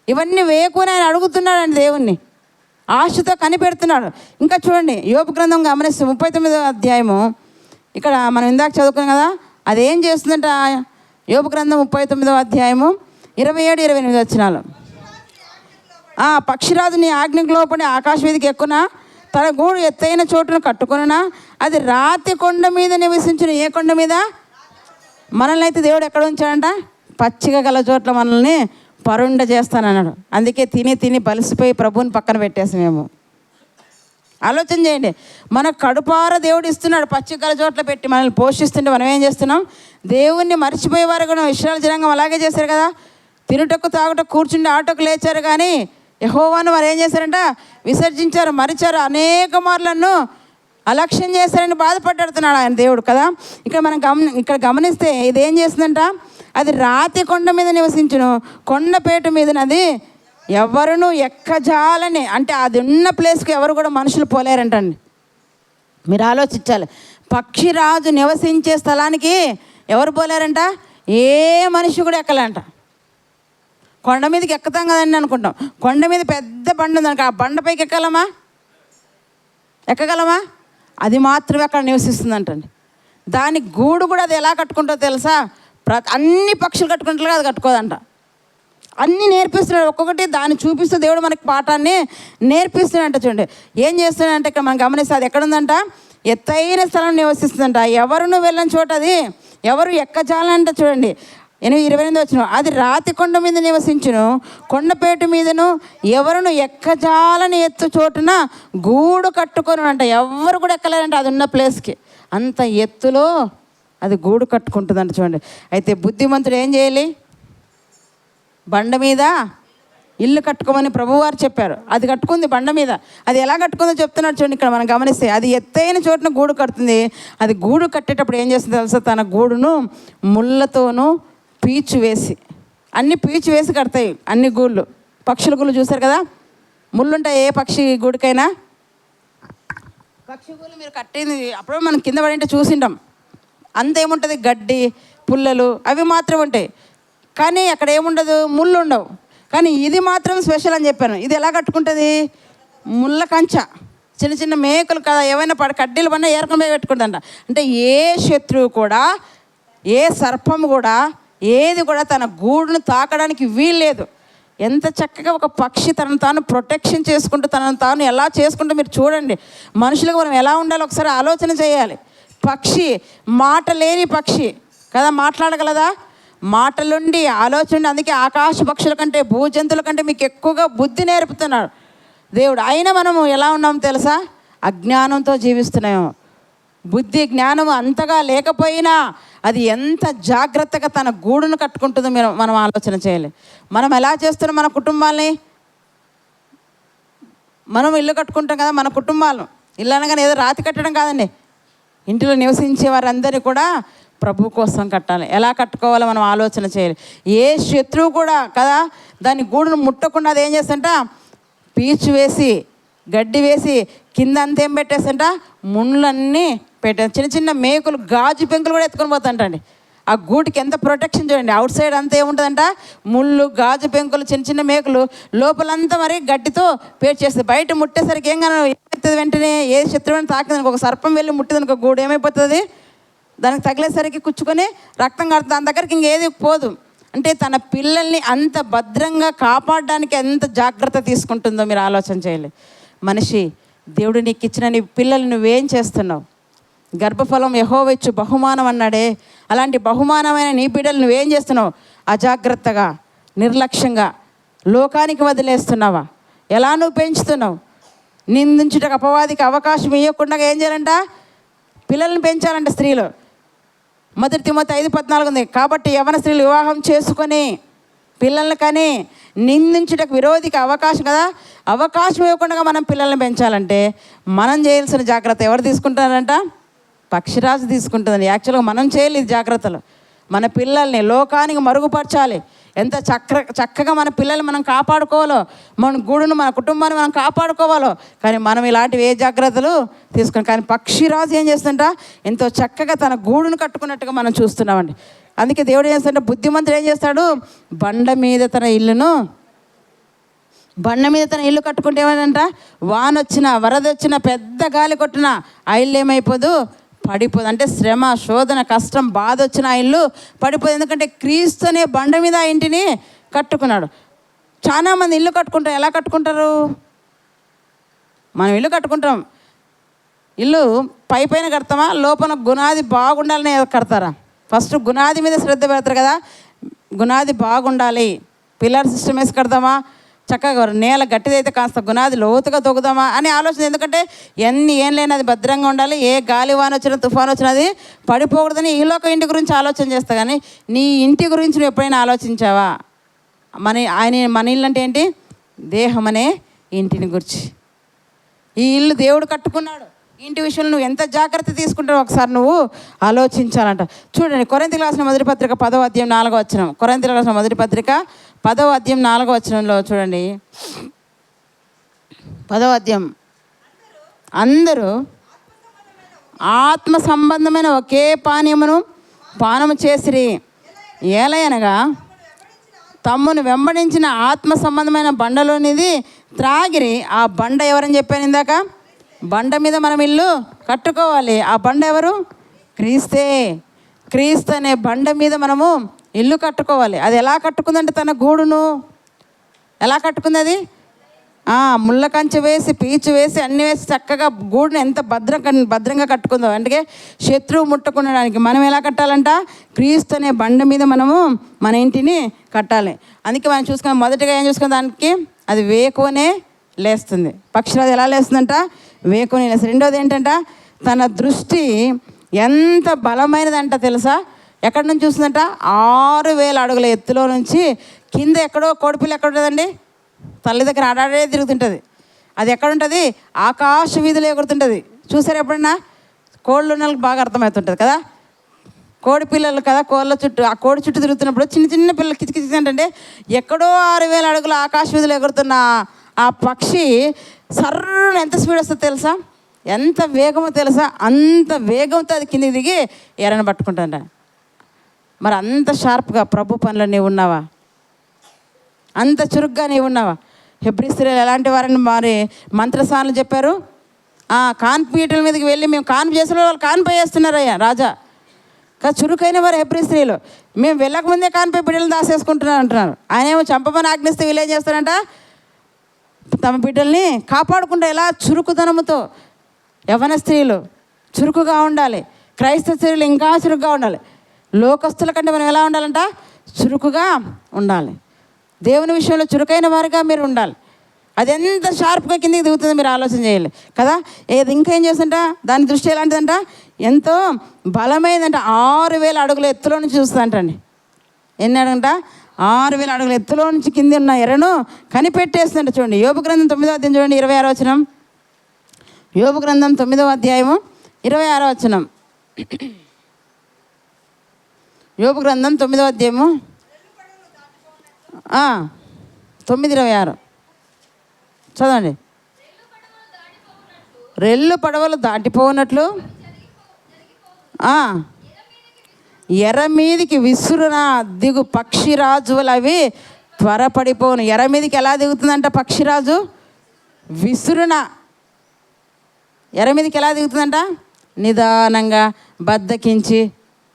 ఇవన్నీ వేకువని ఆయన అడుగుతున్నాడండి దేవుణ్ణి, ఆశతో కనిపెడుతున్నాడు. ఇంకా చూడండి యోబు గ్రంథం గమనిస్తే 39వ అధ్యాయము, ఇక్కడ మనం ఇందాక చదువుకున్నాం కదా, అదేం చేస్తుందంట. యోబు గ్రంథం 39వ అధ్యాయము 27-28 వచనాలు. పక్షిరాజు నీ ఆజ్ఞకు లోపడి ఆకాశ వీధికి ఎక్కునా, తన గూడు ఎత్తైన చోటును కట్టుకున్నా, అది రాతి కొండ మీద నివసించిన. ఏ కొండ మీద? మనల్ని అయితే దేవుడు ఎక్కడ ఉంచాడంట, పచ్చిక గల చోట్ల మనల్ని పరుండ చేస్తానన్నాడు. అందుకే తిని బలిసిపోయి ప్రభువుని పక్కన పెట్టేసాం మేము. ఆలోచన చేయండి, మన కడుపార దేవుడు ఇస్తున్నాడు, పచ్చిక గల చోట్ల పెట్టి మనల్ని పోషిస్తుంటే మనం ఏం చేస్తున్నాం? దేవుణ్ణి మర్చిపోయేవారు కూడా ఇశ్రాయేలు జనాంగం అలాగే చేశారు కదా. తినుటకు తాగుటకు కూర్చుండి ఆటోకు లేచారు, కానీ యెహోవాను వారు ఏం చేశారంట, విసర్జించారు, మరిచారు, అనేక మార్లను అలక్ష్యం చేశారని బాధపడ్డాడుతున్నాడు ఆయన దేవుడు కదా. ఇక్కడ మనం గమనిస్తే ఇది ఏం చేస్తుందంట, అది రాతి కొండ మీద నివసించును, కొండపేట మీదనది ఎవరును ఎక్కజాలని. అంటే అది ఉన్న ప్లేస్కి ఎవరు కూడా మనుషులు పోలేరంటండి. మీరు ఆలోచించాలి, పక్షిరాజు నివసించే స్థలానికి ఎవరు పోలేరంట, ఏ మనిషి కూడా ఎక్కలేంట. కొండ మీదకి ఎక్కుతాం కదండి అనుకుంటాం, కొండ మీద పెద్ద బండ ఉందనుకో, ఆ బండపైకి ఎక్కగలమా? అది మాత్రమే అక్కడ నివసిస్తుందంటండి. దాని గూడు కూడా అది ఎలా కట్టుకుంటుందో తెలుసా? అన్ని పక్షులు కట్టుకుంటారు, అది కట్టుకోదంట. అన్నీ నేర్పిస్తున్నాడు, ఒక్కొక్కటి దాన్ని చూపిస్తూ దేవుడు మనకి పాఠాన్ని నేర్పిస్తున్నాడంట. చూడండి ఏం చేస్తున్నాడంటే ఇక్కడ మనం గమనిస్తే అది ఎక్కడుందంట, ఎత్తైన స్థలం నివసిస్తుందంట. ఎవరును వెళ్ళని చోట అది ఎవరు ఎక్కజాలంట. చూడండి 28 వచ్చిన, అది రాతి కొండ మీద నివసించును, కొండపేట మీదను ఎవరును ఎక్కజాలని ఎత్తు చోటున గూడు కట్టుకొని అంట. ఎవరు కూడా ఎక్కలేరంట అది ఉన్న ప్లేస్కి, అంత ఎత్తులో అది గూడు కట్టుకుంటుందంట. చూడండి, అయితే బుద్ధిమంతుడు ఏం చేయాలి? బండ మీద ఇల్లు కట్టుకోమని ప్రభువారు చెప్పారు. అది కట్టుకుంది బండ మీద. అది ఎలా కట్టుకుందో చెప్తున్నాడు చూడండి. ఇక్కడ మనం గమనిస్తే అది ఎత్తైన చోటున గూడు కడుతుంది. అది గూడు కట్టేటప్పుడు ఏం చేస్తుంది తెలుసా? తన గూడును ముళ్ళతోనూ పీచు వేసి, అన్ని పీచు వేసి కడతాయి అన్ని గూళ్ళు. పక్షుల గూళ్ళు చూసారు కదా, ముళ్ళుంటాయి ఏ పక్షి గూడికైనా. పక్షి గూళ్ళు మీరు కట్టింది అప్పుడే మనం కింద పడింటే చూసింటాం. అంతేముంటుంది, గడ్డి పుల్లలు అవి మాత్రం ఉంటాయి, కానీ అక్కడ ఏముండదు, ముళ్ళు ఉండవు. కానీ ఇది మాత్రం స్పెషల్ అని చెప్పాను. ఇది ఎలా కట్టుకుంటుంది? ముళ్ళ కంచ, చిన్న చిన్న మేకలు కదా, ఏమైనా కడ్డీలు పడినా ఏరకమే పెట్టుకుంటుందంట. అంటే ఏ శత్రువు కూడా, ఏ సర్పం కూడా, ఏది కూడా తన గూడును తాకడానికి వీల్లేదు. ఎంత చక్కగా ఒక పక్షి తనను తాను ప్రొటెక్షన్ చేసుకుంటూ తనను తాను ఎలా చేసుకుంటూ మీరు చూడండి. మనుషులకు మనం ఎలా ఉండాలో ఒకసారి ఆలోచన చేయాలి. పక్షి మాట లేని పక్షి కదా, మాట్లాడగలదా? మాటలుండి ఆలోచన. అందుకే ఆకాశ పక్షుల కంటే భూజంతువుల కంటే మీకు ఎక్కువగా బుద్ధి నేర్పుతున్నాడు దేవుడు. అయినా మనము ఎలా ఉన్నాము తెలుసా? అజ్ఞానంతో జీవిస్తున్నాము. బుద్ధి జ్ఞానం అంతగా లేకపోయినా అది ఎంత జాగ్రత్తగా తన గూడును కట్టుకుంటుందో మనం ఆలోచన చేయాలి. మనం ఎలా చేస్తున్నాం మన కుటుంబాల్ని? మనం ఇల్లు కట్టుకుంటాం కదా, మన కుటుంబాలను. ఇల్లు అనగానే ఏదో రాతి కట్టడం కాదండి. ఇంటిలో నివసించే వారందరినీ కూడా ప్రభు కోసం కట్టాలి. ఎలా కట్టుకోవాలో మనం ఆలోచన చేయాలి. ఏ శత్రువు కూడా కదా దాని గూడును ముట్టకుండా అది ఏం చేస్తుంట? పీచు వేసి, గడ్డి వేసి, కింద అంతా ఏం పెట్టేస్తుంట? ముళ్ళన్నీ పెట్టే, చిన్న చిన్న మేకులు, గాజు పెంకులు కూడా ఎత్తుకొని పోతుంటండి. ఆ గూటికి ఎంత ప్రొటెక్షన్ చూడండి. అవుట్ సైడ్ అంతా ఏముంటుందంట? ముళ్ళు, గాజు పెంకులు, చిన్న చిన్న మేకులు, లోపలంతా మరి గడ్డితో పేరు చేస్తుంది. బయట ముట్టేసరికి ఏమవుతుంది? వెంటనే ఏ శత్రువుని తాకిందనుకో, ఒక సర్పం వెళ్ళి ముట్టిందనుకో, గూడు ఏమైపోతుంది? దానికి తగిలేసరికి కుచ్చుకొని రక్తం కడుతుంది. దాని దగ్గరికి ఇంకేది పోదు. అంటే తన పిల్లల్ని అంత భద్రంగా కాపాడడానికి ఎంత జాగ్రత్త తీసుకుంటుందో మీరు ఆలోచన చేయాలి. మనిషి, దేవుడు నీకు ఇచ్చిన నీ పిల్లలు నువ్వేం చేస్తున్నావు? గర్భఫలం యెహోవా ఇచ్చు బహుమానం అన్నాడే, అలాంటి బహుమానమైన నీ బిడ్డలు నువ్వేం చేస్తున్నావు? అజాగ్రత్తగా, నిర్లక్ష్యంగా లోకానికి వదిలేస్తున్నావా? ఎలా నువ్వు పెంచుతున్నావు? నిందించుటకు అపవాదికి అవకాశం ఇవ్వకుండా ఏం చేయాలంట? పిల్లల్ని పెంచాలంట స్త్రీలు. 1 తిమోతి 5:14 ఉంది. కాబట్టి యవన స్త్రీలు వివాహం చేసుకొని పిల్లల్ని కానీ నిందించుటకు విరోధికి అవకాశం కదా, అవకాశం ఇవ్వకుండా మనం పిల్లల్ని పెంచాలంటే మనం చేయాల్సిన జాగ్రత్త ఎవరు తీసుకుంటారంట? పక్షిరాజు తీసుకుంటుందండి. యాక్చువల్గా మనం చేయలేదు జాగ్రత్తలు. మన పిల్లల్ని లోకానికి మరుగుపరచాలి. ఎంత చక్కగా మన పిల్లల్ని మనం కాపాడుకోవాలో, మన గూడును, మన కుటుంబాన్ని మనం కాపాడుకోవాలో, కానీ మనం ఇలాంటివి ఏ జాగ్రత్తలు తీసుకుని. కానీ పక్షిరాజు ఏం చేస్తుంట? ఎంతో చక్కగా తన గూడును కట్టుకున్నట్టుగా మనం చూస్తున్నామండి. అందుకే దేవుడు ఏం చేస్తాడంటే, బుద్ధిమంతుడు ఏం చేస్తాడు? బండ మీద తన ఇల్లు కట్టుకుంటే ఏమైందంట? వానొచ్చినా, వరద వచ్చినా, పెద్ద గాలి కొట్టినా ఆ ఇల్లు ఏమైపోదు? పడిపోదు. అంటే శ్రమ, శోధన, కష్టం, బాధ వచ్చిన ఆ ఇల్లు పడిపోదు. ఎందుకంటే క్రీస్తు అనే బండ మీద ఆ ఇంటిని కట్టుకున్నాడు. చాలామంది ఇల్లు కట్టుకుంటారు. ఎలా కట్టుకుంటారు? మనం ఇల్లు కట్టుకుంటాం, ఇల్లు పైన కడతామా, లోపల గునాది బాగుండాలని కడతారా? ఫస్ట్ గునాది మీద శ్రద్ధ పెడతారు కదా. గునాది బాగుండాలి, పిల్లర్ సిస్టమ్ వేసి కడతామా, చక్కగా నేల గట్టిదైతే కాస్త గునాది లోతుగా తొగుదామా అని ఆలోచన. ఎందుకంటే ఏం లేని అది భద్రంగా ఉండాలి. ఏ గాలి వాన వచ్చినా, తుఫాను వచ్చినా అది పడిపోకూడదని ఈ లోక ఇంటి గురించి ఆలోచన చేస్తా. కానీ నీ ఇంటి గురించి నువ్వు ఎప్పుడైనా ఆలోచించావా? మన ఇల్లు అంటే ఏంటి? దేహం అనే ఇంటిని గురించి. ఈ ఇల్లు దేవుడు కట్టుకున్నాడు. ఇంటి విషయంలో నువ్వు ఎంత జాగ్రత్త తీసుకుంటావో ఒకసారి నువ్వు ఆలోచించాలంట. చూడండి, కొరింథీయులకు రాసిన మొదటి పత్రిక 10వ అధ్యాయం 4వ వచనం. కొరింథీయులకు రాసిన మొదటి పత్రిక 10వ అధ్యాయం 4వ వచనంలో చూడండి. 10వ అధ్యాయం. అందరూ ఆత్మ సంబంధమైన ఒకే పానము చేసిరి. ఏలయనగా తమ్మును వెంబడించిన ఆత్మ సంబంధమైన బండలోనిది త్రాగిరి. ఆ బండ ఎవరని చెప్పాను ఇందాక? బండ మీద మనం ఇల్లు కట్టుకోవాలి. ఆ బండ ఎవరు? క్రీస్తే. క్రీస్తు అనే బండ మీద మనము ఇల్లు కట్టుకోవాలి. అది ఎలా కట్టుకుందంటే తన గూడును ఎలా కట్టుకుంది? అది ముళ్ళ కంచె వేసి, పీచు వేసి, అన్నీ వేసి చక్కగా గూడును ఎంత భద్రంగా కట్టుకుందో. అందుకే శత్రువు ముట్టకుండడానికి మనం ఎలా కట్టాలంట? క్రీస్తు అనే బండ మీద మనము మన ఇంటిని కట్టాలి. అందుకే మనం చూసుకున్నాం, మొదటిగా ఏం చూసుకున్న దానికి అది వేకువనే లేస్తుంది. పక్షిరాజు ఎలా లేస్తుందంట? వేకువనే లేస్తుంది. రెండోది ఏంటంట? తన దృష్టి ఎంత బలమైనదంట తెలుసా? ఎక్కడి నుంచి చూస్తుందంట? 6000 అడుగుల ఎత్తులో నుంచి కింద ఎక్కడో కోడిపిల్ల ఎక్కడ ఉంటుందండి? తల్లి దగ్గర ఆడాడే తిరుగుతుంటుంది. అది ఎక్కడుంటుంది? ఆకాశ వీధిలో ఎగురుతుంటుంది. చూసారు ఎప్పుడన్నా? కోళ్ళు ఉన్న వాళ్ళకి బాగా అర్థమవుతుంటుంది కదా. కోడి పిల్లలు కదా, కోళ్ళ చుట్టూ, ఆ కోడి చుట్టూ తిరుగుతున్నప్పుడు చిన్న చిన్న పిల్లలు కిచకిచి అంటే ఎక్కడో 6000 అడుగుల ఆకాశ వీధిలో ఎగురుతున్న ఆ పక్షి సర్రున ఎంత స్పీడ్ వస్తుందో తెలుసా? ఎంత వేగమో తెలుసా? అంత వేగంతో అది కిందికి దిగి ఎరను పట్టుకుంటుంట. మరి అంత షార్ప్గా ప్రభు పనిలో నీవు ఉన్నావా? అంత చురుగ్గా నీవు ఉన్నావా? హెబ్రీ స్త్రీలు ఎలాంటి వారని మరి మంత్రసానులు చెప్పారు. కాన్పీటల మీదకి వెళ్ళి మేము కాన్పు చేసిన వాళ్ళు కాన్పై చేస్తున్నారయ్యా రాజా. చురుకైన వారు హెబ్రీ స్త్రీలు. మేము వెళ్ళకముందే కాన్పై బిడ్డలను దాసేసుకుంటున్నారు అంటున్నారు. ఆయన ఏమో చంపమని ఆజ్ఞిస్తే వీళ్ళు ఏం చేస్తారంట, తమ బిడ్డల్ని కాపాడుకుంటే ఎలా చురుకుదనముతో. యవ్వన స్త్రీలు చురుకుగా ఉండాలి, క్రైస్తవ స్త్రీలు ఇంకా చురుకుగా ఉండాలి. లోకస్తుల కంటే మనం ఎలా ఉండాలంట, చురుకుగా ఉండాలి. దేవుని విషయంలో చురుకైన వారుగా మీరు ఉండాలి. అది ఎంత షార్ప్గా కిందికి దిగుతుందో మీరు ఆలోచన చేయాలి కదా. ఇంకా ఏం చేస్తుంట, దాని దృష్టి ఎలాంటిదంట, ఎంతో బలమైందంట. 6,000 అడుగుల ఎత్తులో నుంచి చూస్తుందంటండి. ఎన్ని అడుగుంట, 6,000 అడుగుల ఎత్తులో నుంచి కింది ఉన్న ఎర్రను కనిపెట్టేస్తుందంట. చూడండి యోబు గ్రంథం 9వ అధ్యాయం చూడండి 26వ వచనం. యోబు గ్రంథం 9వ అధ్యాయము 26వ వచనం. యోబు గ్రంథం 9వ అధ్యాయము 9:26 చదవండి. రెల్లు పడవలు దాటిపోనట్లు ఎర్ర మీదికి విసురున దిగు పక్షిరాజులు అవి త్వరపడిపోను. ఎర్ర మీదికి ఎలా దిగుతుందంట పక్షిరాజు, విసురున. ఎర్ర మీదికి ఎలా దిగుతుందంట, నిదానంగా బద్దకించి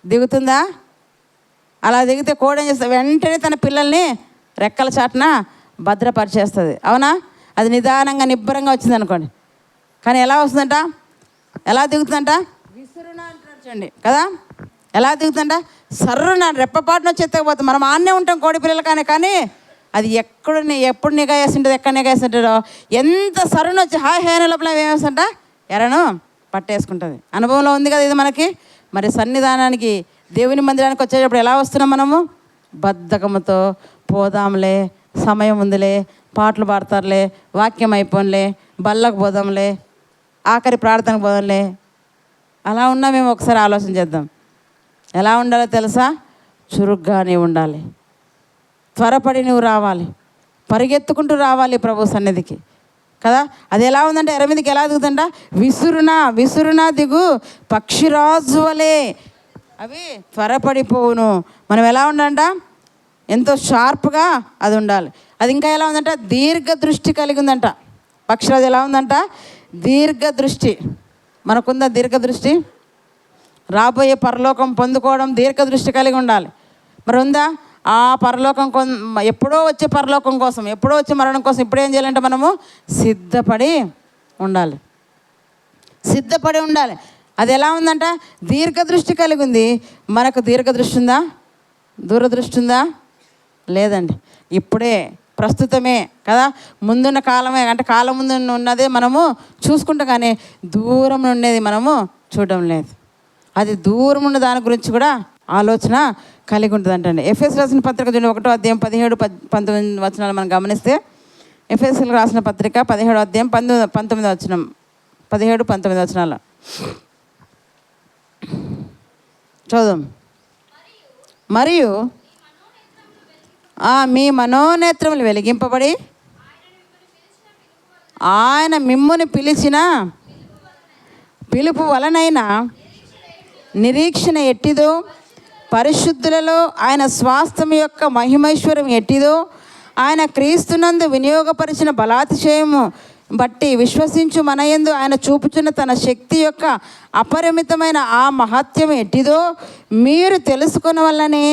దిగుతుందా? అలా దిగితే కోడి ఏం చేస్తుంది, వెంటనే తన పిల్లల్ని రెక్కల చాటున భద్రపరిచేస్తుంది. అవునా? అది నిదానంగా నిబ్బరంగా వచ్చింది అనుకోండి. కానీ ఎలా వస్తుందంట, ఎలా దిగుతుందంట, విసురున అంటున్నాడు చూడండి కదా. ఎలా దిగుతుందంట, సర్రున రెప్పపాటున వచ్చి ఎత్తకపోతుంది. మనం ఆన్నే ఉంటాం కోడి పిల్లలు కానీ అది ఎప్పుడు నిఘా వేసి ఉంటుంది, ఎక్కడ నిఘా వేసి ఉంటుందో, ఎంత సర్రున వచ్చి హేన లోపల ఏమేస్తుంట, ఎర్రను పట్టేసుకుంటుంది. అనుభవంలో ఉంది కదా ఇది మనకి. మరి సన్నిధానానికి దేవుని మందిరానికి వచ్చేటప్పుడు ఎలా వస్తున్నాం మనము, బద్ధకముతో పోదాంలే, సమయం ఉందిలే, పాటలు పాడతారులే, వాక్యం అయిపోన్లే, బళ్ళకు పోదాంలే, ఆఖరి ప్రార్థనకు పోదాంలే. అలా ఉన్నా మేము ఒకసారి ఆలోచన చేద్దాం. ఎలా ఉండాలో తెలుసా, చురుగ్గా నీవు ఉండాలి, త్వరపడి నువ్వు రావాలి, పరిగెత్తుకుంటూ రావాలి ప్రభు సన్నిధికి కదా. అది ఎలా ఉందంటే ఎర్ర మీదకి ఎలా దిగుతుంట, విసురునా దిగు పక్షిరాజు వలే అవి త్వరపడిపోవును. మనం ఎలా ఉండాలంట, ఎంతో షార్ప్గా అది ఉండాలి. అది ఇంకా ఎలా ఉందంట, దీర్ఘ దృష్టి కలిగి ఉందంట. పక్షిరాజు ఎలా ఉందంట, దీర్ఘ దృష్టి. మనకుందా దీర్ఘ దృష్టి? రాబోయే పరలోకం పొందుకోవడం దీర్ఘ దృష్టి కలిగి ఉండాలి. మరి ఉందా? ఆ పరలోకం ఎప్పుడో వచ్చే పరలోకం కోసం, ఎప్పుడో వచ్చే మరణం కోసం ఇప్పుడు ఏం చేయాలంటే మనము సిద్ధపడి ఉండాలి, సిద్ధపడి ఉండాలి. అది ఎలా ఉందంట, దీర్ఘదృష్టి కలిగి ఉంది. మనకు దీర్ఘదృష్టి ఉందా, దూరదృష్టి ఉందా? లేదండి. ఇప్పుడే ప్రస్తుతమే కదా, ముందున్న కాలమే అంటే కాలం ముందు ఉన్నదే మనము చూసుకుంటాం, కానీ దూరం ఉండేది మనము చూడడం లేదు. అది దూరం ఉన్న దాని గురించి కూడా ఆలోచన కలిగి ఉంటుంది అంటండి. ఎఫ్ఎస్ రాసిన పత్రిక చూడండి 1వ అధ్యాయం 17-19 వచనాలు మనం గమనిస్తే, ఎఫ్ఎస్ఎల్ రాసిన పత్రిక 17వ అధ్యాయం 19 వచనం, 17-19 వచనాలు చదువు. మరియు మీ మనోనేత్రములు వెలిగింపబడి ఆయన మిమ్ముని పిలిచిన పిలుపు వలనైనా నిరీక్షణ ఎట్టిదో, పరిశుద్ధులలో ఆయన స్వాస్థ్యం యొక్క మహిమైశ్వర్యం ఎట్టిదో, ఆయన క్రీస్తునందు వినియోగపరిచిన బలాతిశయము బట్టి విశ్వసించు మన యందు ఆయన చూపుచున్న తన శక్తి యొక్క అపరిమితమైన ఆ మహత్యం ఎట్టిదో మీరు తెలుసుకున్న వల్లనే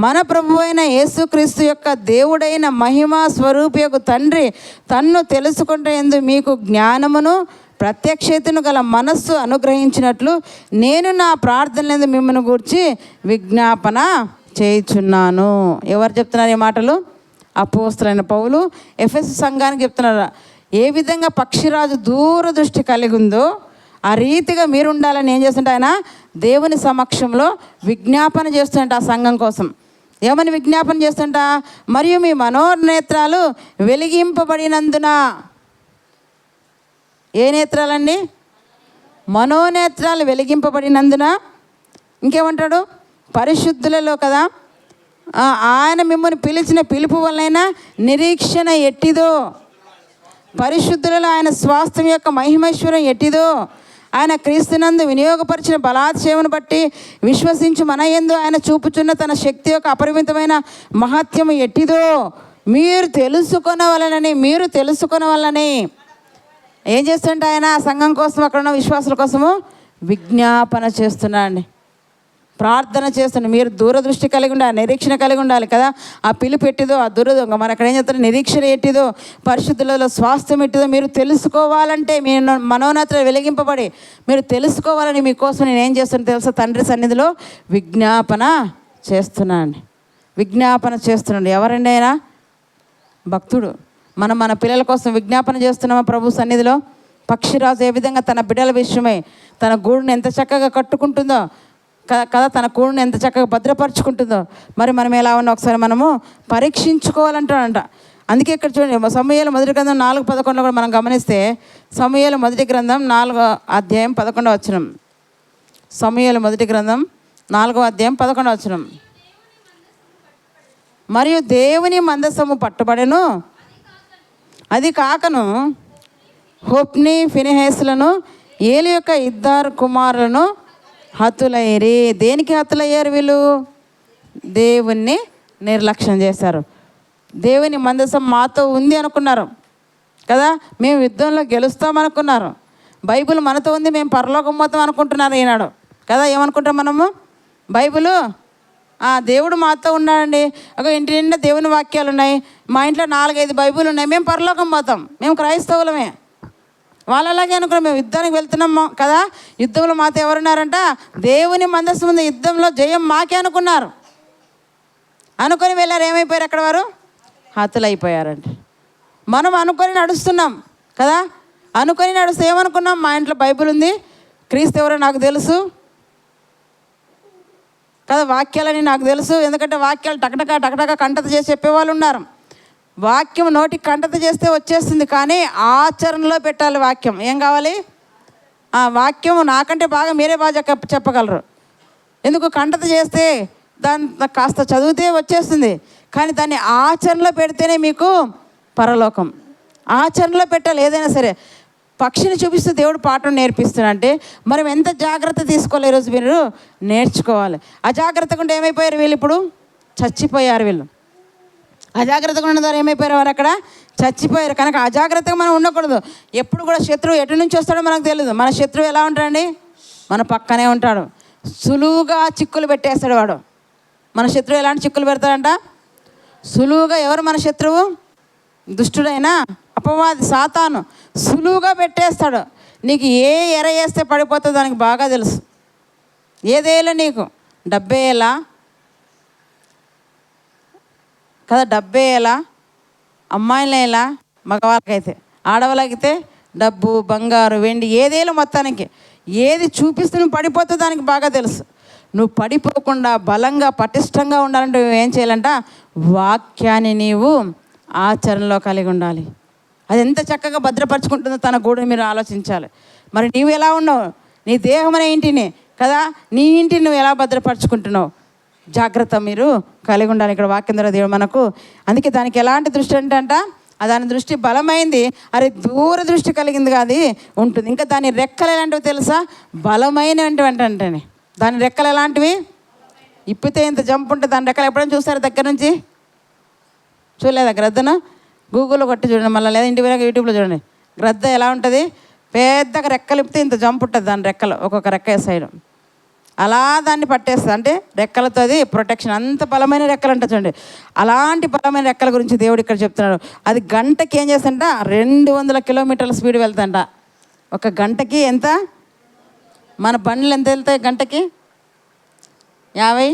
మన ప్రభు అయిన యేసుక్రీస్తు యొక్క దేవుడైన మహిమా స్వరూపియకు తండ్రి తన్ను తెలుసుకుంటే యందు మీకు జ్ఞానమును ప్రత్యక్షతను గల మనస్సు అనుగ్రహించినట్లు నేను నా ప్రార్థనలందు మిమ్మల్ని గూర్చి విజ్ఞాపన చేయుచున్నాను. ఎవరు చెప్తున్నారు ఈ మాటలు? అపోస్తలుడైన పౌలు ఎఫెసు సంఘానికి చెప్తున్నారు. ఏ విధంగా పక్షిరాజు దూరదృష్టి కలిగి ఉందో ఆ రీతిగా మీరు ఉండాలని ఏం చేస్తుంటే ఆయన దేవుని సమక్షంలో విజ్ఞాపన చేస్తుంట ఆ సంఘం కోసం. ఏమని విజ్ఞాపన చేస్తుంట? మరియు మీ మనోనేత్రాలు వెలిగింపబడినందున. ఏ నేత్రాలండి? మనోనేత్రాలు వెలిగింపబడినందున. ఇంకేమంటాడు? పరిశుద్ధులలో కదా ఆయన మిమ్మల్ని పిలిచిన పిలుపు వలన నిరీక్షణ ఎట్టిదో, పరిశుద్ధులలో ఆయన స్వాస్థ్యం యొక్క మహిమైశ్వర్యం ఎట్టిదో, ఆయన క్రీస్తునందు వినియోగపరిచిన బలాతిశయమును బట్టి విశ్వసించి మన యందు ఆయన చూపుచున్న తన శక్తి యొక్క అపరిమితమైన మహత్యము ఎట్టిదో మీరు తెలుసుకునే వాళ్ళని ఏం చేస్తుంటే ఆయన సంఘం కోసం, అక్కడ ఉన్న విశ్వాసుల కోసము విజ్ఞాపన చేస్తున్నాండి, ప్రార్థన చేస్తున్నాడు. మీరు దూరదృష్టి కలిగి ఉండాలి, నిరీక్షణ కలిగి ఉండాలి కదా. ఆ పిలుపు ఎట్టిదో, ఆ దురద మరి అక్కడ ఏం చెప్తారు, నిరీక్షణ ఎట్టిదో, పరిశుద్ధులలో స్వాస్థ్యం ఎట్టిదో మీరు తెలుసుకోవాలంటే, మీ మనోన్నతులు వెలిగింపబడి మీరు తెలుసుకోవాలని మీకోసం నేను ఏం చేస్తున్నాను తెలుసా, తండ్రి సన్నిధిలో విజ్ఞాపన చేస్తున్నాను. విజ్ఞాపన చేస్తున్నాడు. ఎవరండి ఆయన? భక్తుడు. మనం మన పిల్లల కోసం విజ్ఞాపన చేస్తున్నామా ప్రభు సన్నిధిలో? పక్షిరాజు ఏ విధంగా తన బిడ్డల విషయమై తన గూడును ఎంత చక్కగా కట్టుకుంటుందో కదా, తన గూడును ఎంత చక్కగా భద్రపరుచుకుంటుందో, మరి మనం ఎలా ఉన్నా ఒకసారి మనము పరీక్షించుకోవాలంటాడంట. అందుకే ఇక్కడ చూడండి, సమూయేలు మొదటి గ్రంథం 4:11 కూడా మనం గమనిస్తే, సమూయేలు మొదటి గ్రంథం 4వ అధ్యాయం 11వ వచనం. సమూయేలు మొదటి గ్రంథం 4వ అధ్యాయం 11వ వచనం. మరియు దేవుని మందసము పట్టుబడెను, అది కాకను హొఫ్ని ఫినెహాసులను ఏలి యొక్క 2 కుమారులను హతులయ్యారు. దేనికి హతులయ్యారు వీళ్ళు? దేవుణ్ణి నిర్లక్ష్యం చేశారు. దేవుని మందసం మాతో ఉంది అనుకున్నారు కదా, మేము యుద్ధంలో గెలుస్తామనుకున్నారు. బైబిల్ మనతో ఉంది, మేము పరలోకం పోతాం అనుకుంటున్నారు ఈనాడు కదా. ఏమనుకుంటాం మనము? బైబిలు దేవుడు మాతో ఉన్నాడండి, ఒక ఇంటి నిండా దేవుని వాక్యాలు ఉన్నాయి, మా ఇంట్లో 4-5 బైబిల్ ఉన్నాయి, మేము పరలోకం పోతాం, మేము క్రైస్తవులమే. వాళ్ళలాగే అనుకున్నాం, మేము యుద్ధానికి వెళ్తున్నాము కదా, యుద్ధంలో మాతో ఎవరున్నారంట? దేవుని మందస్సు ఉంది, యుద్ధంలో జయం మాకే అనుకున్నారు. అనుకొని వెళ్ళారు. ఏమైపోయారు అక్కడ? వారు హతులైపోయారంట. మనం అనుకొని నడుస్తున్నాం కదా, అనుకొని నడుస్తే ఏమనుకున్నాం? మా ఇంట్లో బైబిల్ ఉంది, క్రీస్తు ఎవరో నాకు తెలుసు కదా, వాక్యాలని నాకు తెలుసు. ఎందుకంటే వాక్యాలు టకటక కంటత చేసి చెప్పేవాళ్ళు ఉన్నారు. వాక్యం నోటికి కంటత చేస్తే వచ్చేస్తుంది, కానీ ఆచరణలో పెట్టాలి వాక్యం. ఏం కావాలి? వాక్యం నాకంటే బాగా మీరే బాగా చెప్పగలరు. ఎందుకు? కంటత చేస్తే దాన్ని కాస్త చదివితే వచ్చేస్తుంది, కానీ దాన్ని ఆచరణలో పెడితేనే మీకు పరలోకం. ఆచరణలో పెట్టాలి ఏదైనా సరే. పక్షిని చూపిస్తూ దేవుడు పాఠం నేర్పిస్తున్నాడంటే మనం ఎంత జాగ్రత్త తీసుకోవాలి ఈరోజు మీరు నేర్చుకోవాలి. అజాగ్రత్తగా ఉంటే ఏమైపోయారు వీళ్ళు? ఇప్పుడు చచ్చిపోయారు వీళ్ళు. అజాగ్రత్తగా ఉన్న ద్వారా ఏమైపోయారు వారు? అక్కడ చచ్చిపోయారు. కనుక అజాగ్రత్తగా మనం ఉండకూడదు. ఎప్పుడు కూడా శత్రువు ఎటు నుంచి వస్తాడో మనకు తెలియదు. మన శత్రువు ఎలా ఉంటాడండి? మన పక్కనే ఉంటాడు, సులువుగా చిక్కులు పెట్టేస్తాడు వాడు. మన శత్రువు ఎలాంటి చిక్కులు పెడతాడంట? సులువుగా. ఎవరు మన శత్రువు? దుష్టుడైనా అపవాది సాతాను సులువుగా పెట్టేస్తాడు. నీకు ఏ ఎర వేస్తే పడిపోతుందో దానికి బాగా తెలుసు. ఏదేలా నీకు డబ్బే ఎలా కదా, డబ్బే ఎలా, అమ్మాయిలు ఎలా, మగవాళ్ళకైతే, ఆడవాళ్ళకైతే డబ్బు, బంగారు, వెండి, ఏదేలా మొత్తానికి ఏది చూపిస్తే నువ్వు పడిపోతుందో దానికి బాగా తెలుసు. నువ్వు పడిపోకుండా బలంగా పటిష్టంగా ఉండాలంటే నువ్వు ఏం చేయాలంట? వాక్యాన్ని నీవు ఆచరణలో కలిగి ఉండాలి. అది ఎంత చక్కగా భద్రపరుచుకుంటుందో తన గూడుని మీరు ఆలోచించాలి. మరి నీవు ఎలా ఉన్నావు? నీ దేహం అనే ఇంటిని కదా, నీ ఇంటిని నువ్వు ఎలా భద్రపరుచుకుంటున్నావు? జాగ్రత్త మీరు కలిగి ఉండాలి. ఇక్కడ వాక్యం ద్వారా దేవుడు మనకు, అందుకే దానికి ఎలాంటి దృష్టి అంటే దాని దృష్టి బలమైంది, అరే దూర దృష్టి కలిగింది కాదు ఉంటుంది. ఇంకా దాని రెక్కలు ఎలాంటివి తెలుసా? బలమైనటువంటి అంటేనే దాని రెక్కలు ఎలాంటివి? ఇప్పితే ఇంత జంప్ ఉంటుంది దాని రెక్కలు. ఎప్పుడైనా చూస్తారు దగ్గర నుంచి? చూడలేదా గ్రద్దను? గూగుల్లో కొట్టి చూడండి, మళ్ళీ లేదా ఇంటి వేరే యూట్యూబ్లో చూడండి. గ్రద్ద ఎలా ఉంటుంది? పెద్దగా రెక్కలు ఇప్పితే ఇంత జంప్ ఉంటుంది దాని రెక్కలు, ఒక్కొక్క రెక్క సైడ్ అలా దాన్ని పట్టేస్తుంది. అంటే రెక్కలతో అది ప్రొటెక్షన్. అంత బలమైన రెక్కలు అంట చూడండి. అలాంటి బలమైన రెక్కల గురించి దేవుడు ఇక్కడ చెప్తున్నాడు. అది గంటకి ఏం చేస్తుంట? 200 కిలోమీటర్ల స్పీడ్ వెళ్తుంట. ఒక గంటకి ఎంత? మన బండ్లు ఎంత వెళ్తాయి గంటకి? 50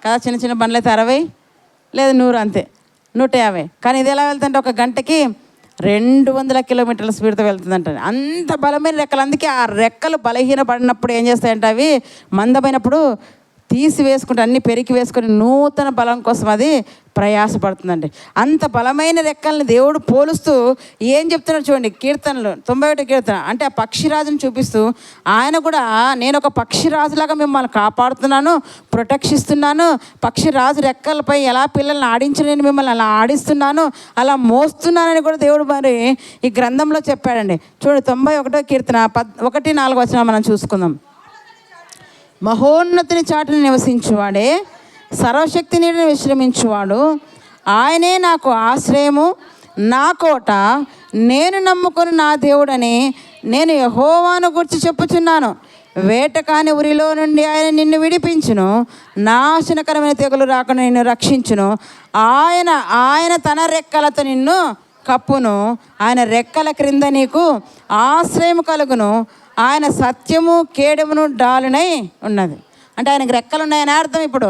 కదా, చిన్న చిన్న బండ్లు అయితే 60 లేదా 100 అంతే, 150. కానీ ఇది ఎలా వెళ్తుంటే ఒక గంటకి 200 కిలోమీటర్ల స్పీడ్తో వెళ్తుందంట. అంత బలమైన రెక్కలు. అందుకే ఆ రెక్కలు బలహీనపడినప్పుడు ఏం చేస్తాయంటే అవి మందమైనప్పుడు తీసివేసుకుంటే అన్నీ పెరికి వేసుకొని నూతన బలం కోసం అది ప్రయాసపడుతుందండి. అంత బలమైన రెక్కల్ని దేవుడు పోలుస్తూ ఏం చెప్తున్నాడు చూడండి, కీర్తనలు 91 కీర్తన. అంటే ఆ పక్షిరాజుని చూపిస్తూ ఆయన కూడా, నేను ఒక పక్షిరాజులాగా మిమ్మల్ని కాపాడుతున్నాను, ప్రొటెక్షిస్తున్నాను, పక్షిరాజు రెక్కలపై ఎలా పిల్లల్ని ఆడించి నేను మిమ్మల్ని అలా ఆడిస్తున్నాను, అలా మోస్తున్నానని కూడా దేవుడు మరి ఈ గ్రంథంలో చెప్పాడండి. చూడండి 91 కీర్తన 1-4 వచనం మనం చూసుకుందాం. మహోన్నతిని చాటుని నివసించువాడే, సర్వశక్తి నీటిని విశ్రమించువాడు, ఆయనే నాకు ఆశ్రయము, నా కోట, నేను నమ్ముకుని నా దేవుడని నేను యెహోవాను గురించి చెప్పుచున్నాను. వేటకాని ఉరిలో నుండి ఆయన నిన్ను విడిపించును, నాశనకరమైన తెగులు రాకుండా నిన్ను రక్షించును. ఆయన తన రెక్కలతో నిన్ను కప్పును, ఆయన రెక్కల క్రింద నీకు ఆశ్రయం కలుగును. ఆయన సత్యము కేడమును డాలునై ఉన్నది. అంటే ఆయనకు రెక్కలు ఉన్నాయని అర్థం ఇప్పుడు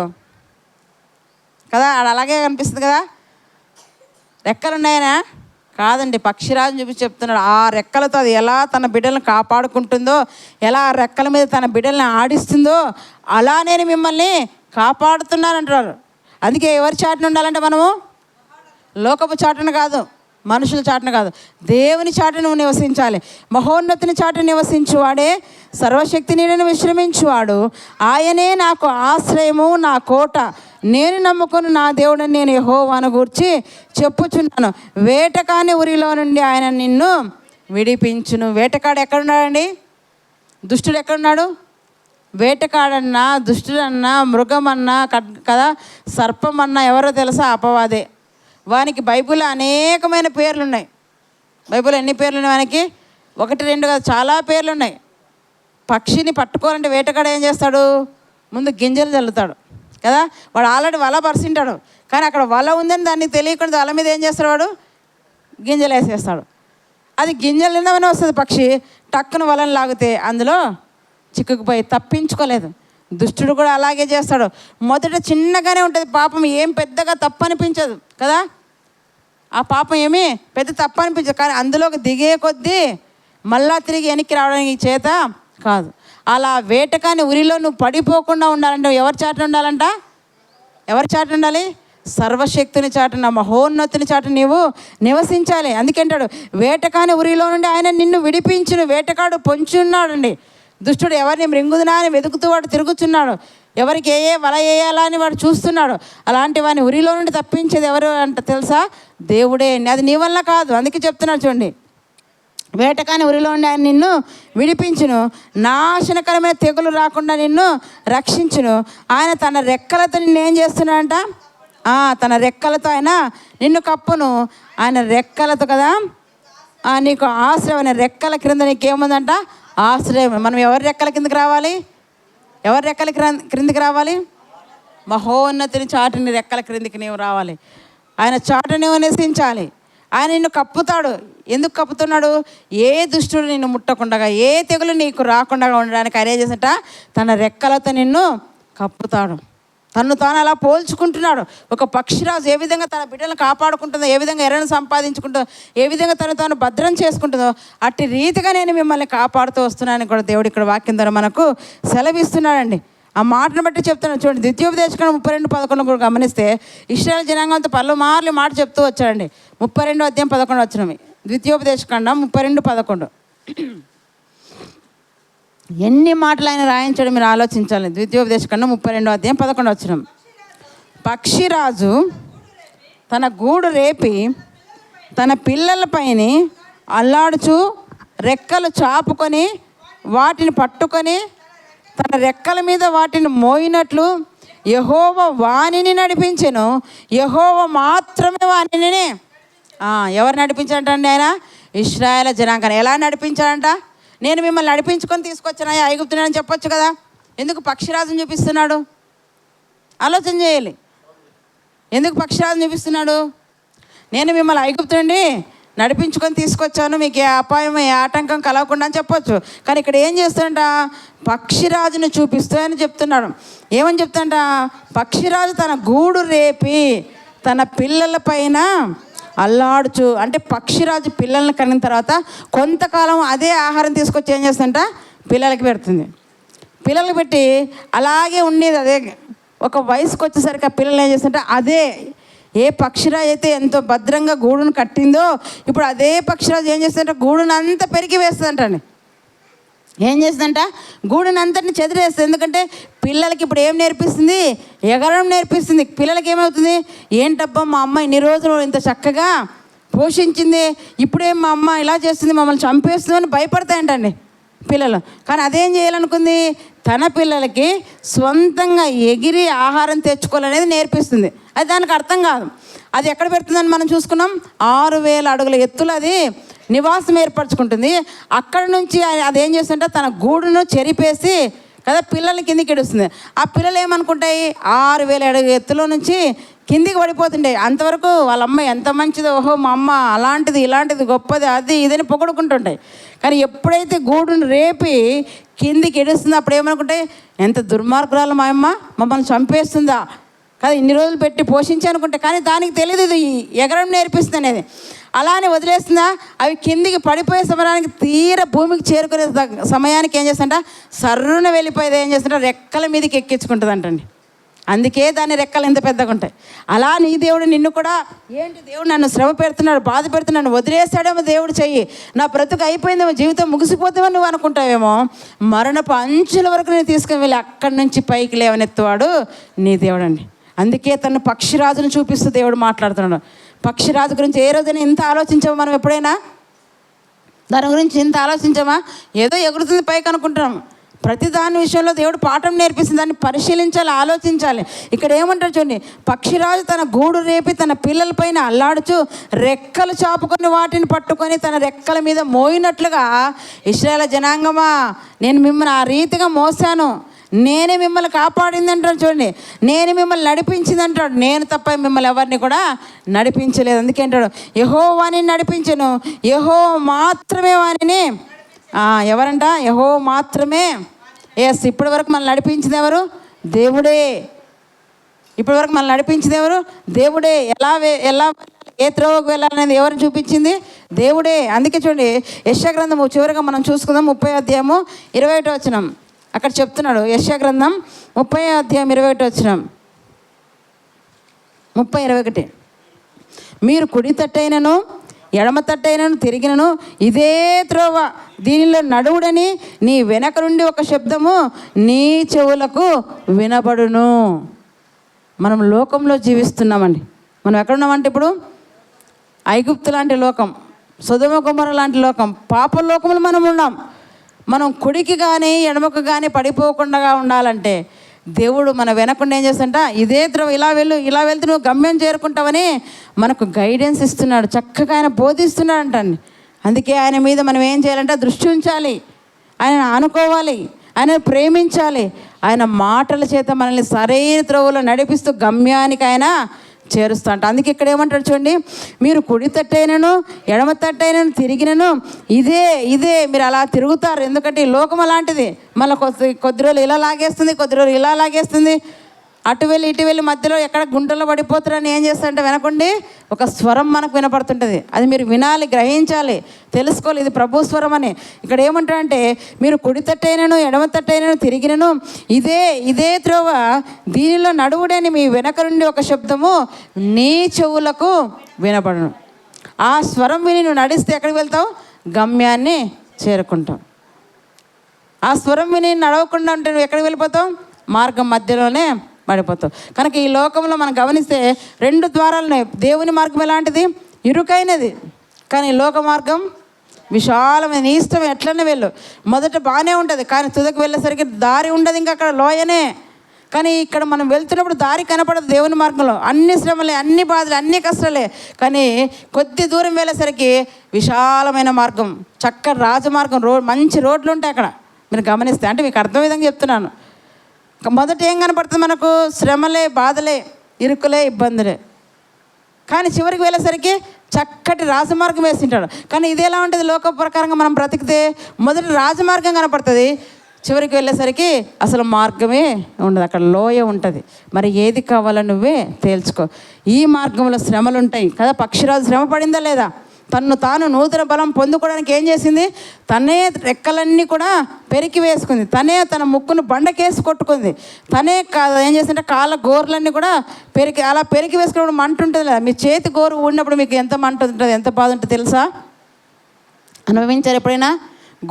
కదా. అలాగే కనిపిస్తుంది కదా. రెక్కలు ఉన్నాయనా? కాదండి, పక్షిరాజుని చూపించి చెప్తున్నాడు. ఆ రెక్కలతో అది ఎలా తన బిడ్డలను కాపాడుకుంటుందో, ఎలా ఆ రెక్కల మీద తన బిడ్డల్ని ఆడిస్తుందో, అలా నేను మిమ్మల్ని కాపాడుతున్నానంటున్నారు. అందుకే ఎవరి చాటున ఉండాలంటే మనము లోకపు చాటున కాదు, మనుషుల చాటున కాదు, దేవుని చాటున నువ్వు నివసించాలి. మహోన్నతిని చాటున నివసించువాడే సర్వశక్తి నీడను విశ్రమించువాడు. ఆయనే నాకు ఆశ్రయము, నా కోట, నేను నమ్ముకుని నా దేవుడని నేను యెహోవాను గూర్చి చెప్పుచున్నాను. వేటకాని ఉరిలో నుండి ఆయన నిన్ను విడిపించును. వేటకాడు ఎక్కడున్నాడండి? దుష్టుడు ఎక్కడున్నాడు? వేటకాడన్నా, దుష్టుడన్నా, మృగమన్నా కదా, సర్పమన్నా ఎవరో తెలుసా? అపవాదే. వానికి బైబిల్లో అనేకమైన పేర్లు ఉన్నాయి. బైబిల్లో ఎన్ని పేర్లు ఉన్నాయి వానికి? 1, 2 కాదు, చాలా పేర్లు ఉన్నాయి. పక్షిని పట్టుకోవాలంటే వేటగాడ ఏం చేస్తాడు? ముందు గింజలు చల్లుతాడు కదా. వాడు ఆల్రెడీ వల పరిసింటాడు, కానీ అక్కడ వల ఉందని దాన్ని తెలియకుండా వల మీద ఏం చేస్తాడు? వాడు గింజలు వేసేస్తాడు. అది గింజలు నిందమని వస్తుంది పక్షి. టక్కున వలను లాగితే అందులో చిక్కుకుపోయి తప్పించుకోలేదు. దుష్టుడు కూడా అలాగే చేస్తాడు. మొదట చిన్నగానే ఉంటుంది పాపం, ఏం పెద్దగా తప్పు అనిపించదు కదా. ఆ పాపం ఏమీ పెద్ద తప్పు అనిపించదు, కానీ అందులోకి దిగే కొద్దీ మళ్ళా తిరిగి వెనక్కి రావడానికి చేత కాదు. అలా వేటకాని ఉరిలో నువ్వు పడిపోకుండా ఉండాలంటే ఎవరి చాటున ఉండాలంట? ఎవరి చాటున ఉండాలి? సర్వశక్తిని చాటున, మహోన్నతిని చాటున నీవు నివసించాలి. అందుకంటాడు వేటకాని ఉరిలో నుండి ఆయన నిన్ను విడిపించును. వేటకాడు పొంచున్నాడండి. దుష్టుడు ఎవరిని మృంగుదునా అని వెతుకుతూ వాడు తిరుగుతున్నాడు. ఎవరికి ఏ వల వేయాలా అని వాడు చూస్తున్నాడు. అలాంటి వాడిని ఉరిలో నుండి తప్పించేది ఎవరు అంటే తెలుసా? దేవుడే. అది నీ వల్ల కాదు. అందుకే చెప్తున్నాడు చూడండి, వేటకాని ఉరిలో ఉండి ఆయన నిన్ను విడిపించును, నాశనకరమైన తెగులు రాకుండా నిన్ను రక్షించును. ఆయన తన రెక్కలతో నిన్ను ఏం చేస్తున్నాడంట? తన రెక్కలతో ఆయన నిన్ను కప్పును. ఆయన రెక్కలతో కదా నీకు ఆశ్రయం. ఆయన రెక్కల క్రింద నీకేముందంట? ఆశ్రయం. మనం ఎవరి రెక్కల కిందకి రావాలి? ఎవరి రెక్కల క్రిందికి రావాలి? మహోన్నతిని చాటుని రెక్కల క్రిందికి నీవు రావాలి. ఆయన చాటు నీవు నివసించాలి. ఆయన నిన్ను కప్పుతాడు. ఎందుకు కప్పుతున్నాడు? ఏ దుష్టుడు నిన్ను ముట్టకుండా, ఏ తెగులు నీకు రాకుండా ఉండడానికి ఆయన ఏం చేసినట్ట? తన రెక్కలతో నిన్ను కప్పుతాడు. తను తాను అలా పోల్చుకుంటున్నాడు. ఒక పక్షిరాజు ఏ విధంగా తన బిడ్డలను కాపాడుకుంటుందో, ఏ విధంగా ఎర్రను సంపాదించుకుంటుందో, ఏ విధంగా తాను భద్రం చేసుకుంటుందో, అట్టి రీతిగా నేను మిమ్మల్ని కాపాడుతూ వస్తున్నానని కూడా దేవుడు ఇక్కడ వాక్యం ద్వారా మనకు సెలవిస్తున్నాడండి. ఆ మాటను బట్టి చెప్తున్నాడు చూడండి. ద్వితీయోపదేశకాండం 32:11 కూడా గమనిస్తే ఇశ్రాయేలు జనాంగంతో పలుమార్లు మాట చెప్తూ వచ్చాడండి. 32:11 ద్వితీయోపదేశకాండం 32:11. ఎన్ని మాటలు ఆయన రాయించడం మీరు ఆలోచించాలి. ద్వితీయోపదేశకాండం 32:11. పక్షిరాజు తన గూడు రేపి తన పిల్లలపైన అల్లాడుచు రెక్కలు చాపుకొని వాటిని పట్టుకొని తన రెక్కల మీద వాటిని మోయినట్లు యెహోవా వానిని నడిపించెను. యెహోవా మాత్రమే వానిని ఎవరు నడిపించాడంటే ఆయన ఇశ్రాయేలు జనాంగాన్ని ఎలా నడిపించాడంట? నేను మిమ్మల్ని నడిపించుకొని తీసుకొచ్చాను ఐగుప్తుని చెప్పొచ్చు కదా. ఎందుకు పక్షిరాజుని చూపిస్తున్నాడు? ఆలోచన చేయాలి. ఎందుకు పక్షిరాజుని చూపిస్తున్నాడు? నేను మిమ్మల్ని ఐగుప్తు నుండి నడిపించుకొని తీసుకొచ్చాను, మీకు ఏ అపాయం ఏ ఆటంకం కలగకుండా అని చెప్పొచ్చు. కానీ ఇక్కడ ఏం చేస్తాడంట? పక్షిరాజుని చూపిస్తూ అని చెప్తున్నాడు. ఏమని చెప్తాడంట? పక్షిరాజు తన గూడు రేపి తన పిల్లల పైన అల్లాడుచు. అంటే పక్షిరాజు పిల్లల్ని కనిన తర్వాత కొంతకాలం అదే ఆహారం తీసుకొచ్చి ఏం చేస్తుందంట? పిల్లలకి పెడుతుంది. పిల్లలకి పెట్టి అలాగే ఉండేది. అదే ఒక వయసుకు వచ్చేసరికి ఆ పిల్లలు ఏం చేస్తుంటే అదే ఏ పక్షిరాజు అయితే ఎంతో భద్రంగా గూడును కట్టిందో ఇప్పుడు అదే పక్షిరాజు ఏం చేస్తుందంటే గూడును అంతా పెరిగి వేస్తుందంటండి. ఏం చేస్తుందంట? గూడుని అంతటిని చెదిరేస్తుంది. ఎందుకంటే పిల్లలకి ఇప్పుడు ఏం నేర్పిస్తుంది? ఎగరడం నేర్పిస్తుంది. పిల్లలకి ఏమవుతుంది? ఏంటబ్బా మా అమ్మ ఇన్ని రోజులు ఇంత చక్కగా పోషించింది, ఇప్పుడేం మా అమ్మ ఇలా చేస్తుంది, మమ్మల్ని చంపేస్తుంది అని భయపడతాయంటండి పిల్లలు. కానీ అదేం చేయాలనుకుంది? తన పిల్లలకి సొంతంగా ఎగిరి ఆహారం తెచ్చుకోవాలనేది నేర్పిస్తుంది. అది దానికి అర్థం కాదు. అది ఎక్కడ పెడుతుందని మనం చూసుకున్నాం, 6,000 అడుగుల ఎత్తులు అది నివాసం ఏర్పరచుకుంటుంది. అక్కడ నుంచి అదేం చేస్తుంటే తన గూడును చెరిపేసి కదా పిల్లల్ని కిందికి ఇడుస్తుంది. ఆ పిల్లలు ఏమనుకుంటాయి, 6,000 అడుగుల ఎత్తులో నుంచి కిందికి పడిపోతుండే. అంతవరకు వాళ్ళ అమ్మ ఎంత మంచిదో, ఓహో మా అమ్మ అలాంటిది ఇలాంటిది గొప్పది అది ఇదని పొగడుకుంటుంటాయి. కానీ ఎప్పుడైతే గూడును రేపి కిందికి ఎడుస్తుందో అప్పుడు ఏమనుకుంటాయి, ఎంత దుర్మార్గురాలు మా అమ్మ, మమ్మల్ని చంపేస్తుందా కదా, ఇన్ని రోజులు పెట్టి పోషించి అనుకుంటే. కానీ దానికి తెలియదు ఇది ఎగరం నేర్పిస్తుంది అనేది. అలానే వదిలేస్తుందా, అవి కిందికి పడిపోయే సమయానికి తీర భూమికి చేరుకునే సమయానికి ఏం చేస్తుంట, సర్రున వెళ్ళిపోయేది ఏం చేస్తుంట, రెక్కల మీదకి ఎక్కించుకుంటుంది అంటండి. అందుకే దాని రెక్కలు ఎంత పెద్దగా ఉంటాయి. అలా నీ దేవుడు నిన్ను కూడా, ఏంటి దేవుడు నన్ను శ్రమ పెడుతున్నాడు, బాధ పెడుతున్నాడు, వదిలేస్తాడేమో దేవుడు చెయ్యి, నా బ్రతుకు అయిపోయిందేమో, జీవితం ముగిసిపోతామని నువ్వు అనుకుంటావేమో, మరణపు అంచుల వరకు నేను తీసుకుని వెళ్ళి అక్కడి నుంచి పైకి లేవనెత్తువాడు నీ దేవుడు అండి. అందుకే తను పక్షిరాజును చూపిస్తూ దేవుడు మాట్లాడుతున్నాడు. పక్షిరాజు గురించి ఏ రోజైనా ఇంత ఆలోచించామా మనం? ఎప్పుడైనా దాని గురించి ఇంత ఆలోచించామా? ఏదో ఎగురుతుంది పైకి అనుకుంటున్నాం. ప్రతి దాని విషయంలో దేవుడు పాఠం నేర్పిస్తుంది, దాన్ని పరిశీలించాలి, ఆలోచించాలి. ఇక్కడ ఏమంటారు చూడండి, పక్షిరాజు తన గూడు రేపి తన పిల్లల పైన అల్లాడుచు రెక్కలు చాపుకొని వాటిని పట్టుకొని తన రెక్కల మీద మోయినట్లుగా, ఇశ్రాయేలు జనాంగమా నేను మిమ్మల్ని ఆ రీతిగా మోసాను, నేనే మిమ్మల్ని కాపాడింది అంటాడు చూడండి, నేను మిమ్మల్ని నడిపించింది అంటాడు. నేను తప్ప మిమ్మల్ని ఎవరిని కూడా నడిపించలేదు. అందుకే అంటాడు, యెహోవాని నడిపించను, యెహోవా మాత్రమే వానిని. ఎవరంట? యెహోవా మాత్రమే. ఎస్, ఇప్పటి వరకు మనల్ని నడిపించింది ఎవరు? దేవుడే. ఇప్పటి వరకు మనల్ని నడిపించింది ఎవరు? దేవుడే. ఎలా ఏ త్రోవకు వెళ్ళాలనేది ఎవరు చూపించింది? దేవుడే. అందుకే చూడండి, యెషయా గ్రంథము చివరిగా మనం చూసుకుందాం, 30వ అధ్యాయము 21వ వచనం. అక్కడ చెప్తున్నాడు, యెషయా గ్రంథం 30వ అధ్యాయం 21వ వచనం, 30:21. మీరు కుడి తట్టైనను ఎడమ తట్టైనను తిరిగినను ఇదే త్రోవ, దీనిలో నడువుడని నీ వెనక నుండి ఒక శబ్దము నీ చెవులకు వినబడును. మనం లోకంలో జీవిస్తున్నామండి. మనం ఎక్కడున్నామంటే ఇప్పుడు ఐగుప్తు లాంటి లోకం, సొదొమ గొమొర్రా లాంటి లోకం, పాప లోకంలో మనం ఉన్నాం. మనం కుడికి కానీ ఎడమకు కానీ పడిపోకుండా ఉండాలంటే దేవుడు మన వెనకుండా ఏం చేస్తుంట, ఇదే త్రోవ, ఇలా వెళ్తే నువ్వు గమ్యం చేరుకుంటావని మనకు గైడెన్స్ ఇస్తున్నాడు, చక్కగా ఆయన బోధిస్తున్నాడు అంటండి. అందుకే ఆయన మీద మనం ఏం చేయాలంటే దృష్టి ఉంచాలి, ఆయన ఆనుకోవాలి, ఆయన ప్రేమించాలి, ఆయన మాటల చేత మనల్ని సరైన త్రోవలో నడిపిస్తూ గమ్యానికి ఆయన చేరుస్తా అంట. అందుకే ఇక్కడ ఏమంటాడు చూడండి, మీరు కుడి తట్టైనను ఎడమ తట్టైనను తిరిగినను ఇదే మీరు అలా తిరుగుతారు. ఎందుకంటే ఈ లోకం అలాంటిది, మళ్ళీ కొద్ది రోజులు ఇలా లాగేస్తుంది, కొద్ది రోజులు ఇలా లాగేస్తుంది, అటు వెళ్ళి ఇటు వెళ్ళి మధ్యలో ఎక్కడ గుంటలో పడిపోతారని ఏం చేస్తారంటే వెనకుండి ఒక స్వరం మనకు వినపడుతుంటుంది. అది మీరు వినాలి, గ్రహించాలి, తెలుసుకోవాలి, ఇది ప్రభు స్వరం అని. ఇక్కడ ఏమంటారంటే, మీరు కుడి తట్టైనను ఎడమ తట్టైనను తిరిగినను ఇదే త్రోవ, దీనిలో నడువుడని మీ వెనక నుండి ఒక శబ్దము నీ చెవులకు వినపడను. ఆ స్వరం విని నువ్వు నడిస్తే ఎక్కడికి వెళ్తావు? గమ్యాన్ని చేరుకుంటావు. ఆ స్వరం విని నడవకుండా ఉంటే నువ్వు ఎక్కడికి వెళ్ళిపోతావు? మార్గం మధ్యలోనే పడిపోతావు. కనుక ఈ లోకంలో మనం గమనిస్తే 2 ద్వారాలున్నాయి. దేవుని మార్గం ఎలాంటిది? ఇరుకైనది. కానీ లోక మార్గం విశాలమైన, నీ ఇష్టం ఎట్లనే వెళ్ళు. మొదట బాగానే ఉంటుంది, కానీ తుదకు వెళ్ళేసరికి దారి ఉండదు, ఇంకా అక్కడ లోయనే. కానీ ఇక్కడ మనం వెళ్తున్నప్పుడు దారి కనపడదు. దేవుని మార్గంలో అన్ని శ్రమలే, అన్ని బాధలే, అన్ని కష్టాలే. కానీ కొద్ది దూరం వెళ్ళేసరికి విశాలమైన మార్గం, చక్కటి రాజమార్గం, మంచి రోడ్లు ఉంటాయి అక్కడ. మీరు గమనిస్తే, అంటే మీకు అర్థం విధంగా చెప్తున్నాను. మొదట ఏం కనపడుతుంది మనకు? శ్రమలే, బాధలే, ఇరుకులే, ఇబ్బందులే. కానీ చివరికి వెళ్ళేసరికి చక్కటి రాజమార్గం వేసింటాడు. కానీ ఇది ఎలా ఉంటుంది? లోక ప్రకారంగా మనం బ్రతికితే మొదట రాజమార్గం కనపడుతుంది, చివరికి వెళ్ళేసరికి అసలు మార్గమే ఉండదు, అక్కడ లోయ ఉంటుంది. మరి ఏది కావాలో నువ్వే తేల్చుకో. ఈ మార్గంలో శ్రమలు ఉంటాయి కదా. పక్షిరాజు శ్రమ పడిందా లేదా? తను తాను నూతన బలం పొందుకోవడానికి ఏం చేసింది? తనే రెక్కలన్నీ కూడా పెరికి వేసుకుంది, తనే తన ముక్కును బండకేసి కొట్టుకుంది, తనే ఏం చేసిందంటే కాళ్ళ గోర్లన్నీ కూడా అలా పెరికి వేసుకున్నప్పుడు మంట ఉంటుంది లేదా? మీ చేతి గోరు ఊడినప్పుడు మీకు ఎంత మంట ఉంటుంది, ఎంత బాధ ఉంటుంది తెలుసా? అనుభవించారు ఎప్పుడైనా?